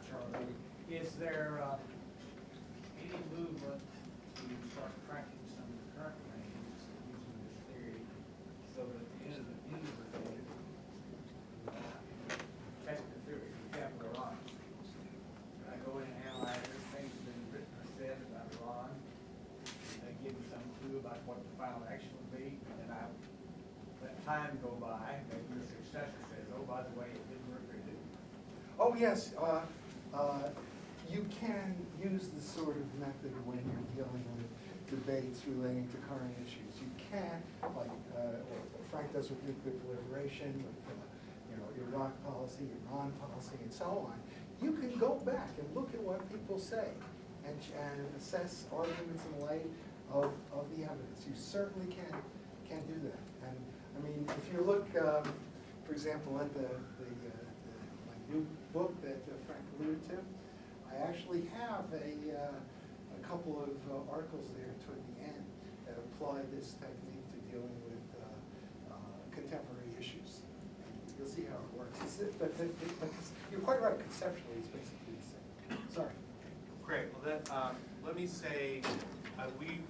Speaker 10: Charlie, is there any movement to start tracking some of the current claims using this theory, so that at the end of the day, test the theory, you can't go on. I go in and analyze everything that's been written or said about Iran, and they give me some clue about what the final action will be, and I let time go by, maybe your successor says, oh, by the way, it didn't work very good.
Speaker 2: Oh, yes. You can use this sort of method when you're dealing with debates relating to current issues. You can, like Frank does with nuclear proliferation, with Iraq policy, Iran policy, and so on. You can go back and look at what people say and assess arguments in light of the evidence. You certainly can do that. And I mean, if you look, for example, at my new book that Frank alluded to, I actually have a couple of articles there toward the end that apply this technique to dealing with contemporary issues. And you'll see how it works. But you're quite right, conceptually it's basically the same. Sorry.
Speaker 1: Great, well then, let me say, we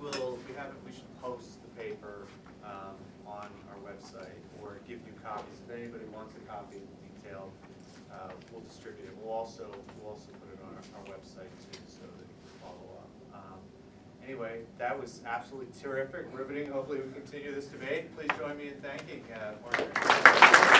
Speaker 1: should post the paper on our website or give you copies. If anybody wants a copy of the detail, we'll distribute it. We'll also put it on our website too, so that you can follow up. Anyway, that was absolutely terrific, riveting. Hopefully we continue this debate. Please join me in thanking Marc.